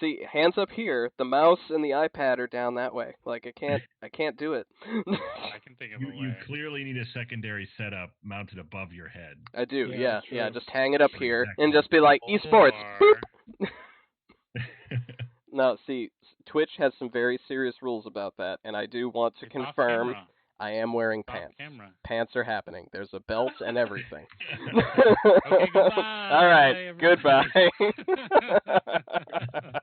see, hands up here. The mouse and the iPad are down that way. Like I can't do it.
I can think of a way.
You clearly need a secondary setup mounted above your head.
I do.
Yeah,
Yeah. Just hang it up here
Exactly.
and just be like esports.
Or...
No, see, Twitch has some very serious rules about that, and I do want to confirm I am wearing pants.
Camera.
Pants are happening. There's a belt and everything.
Okay, goodbye.
All right,
Everybody.
goodbye.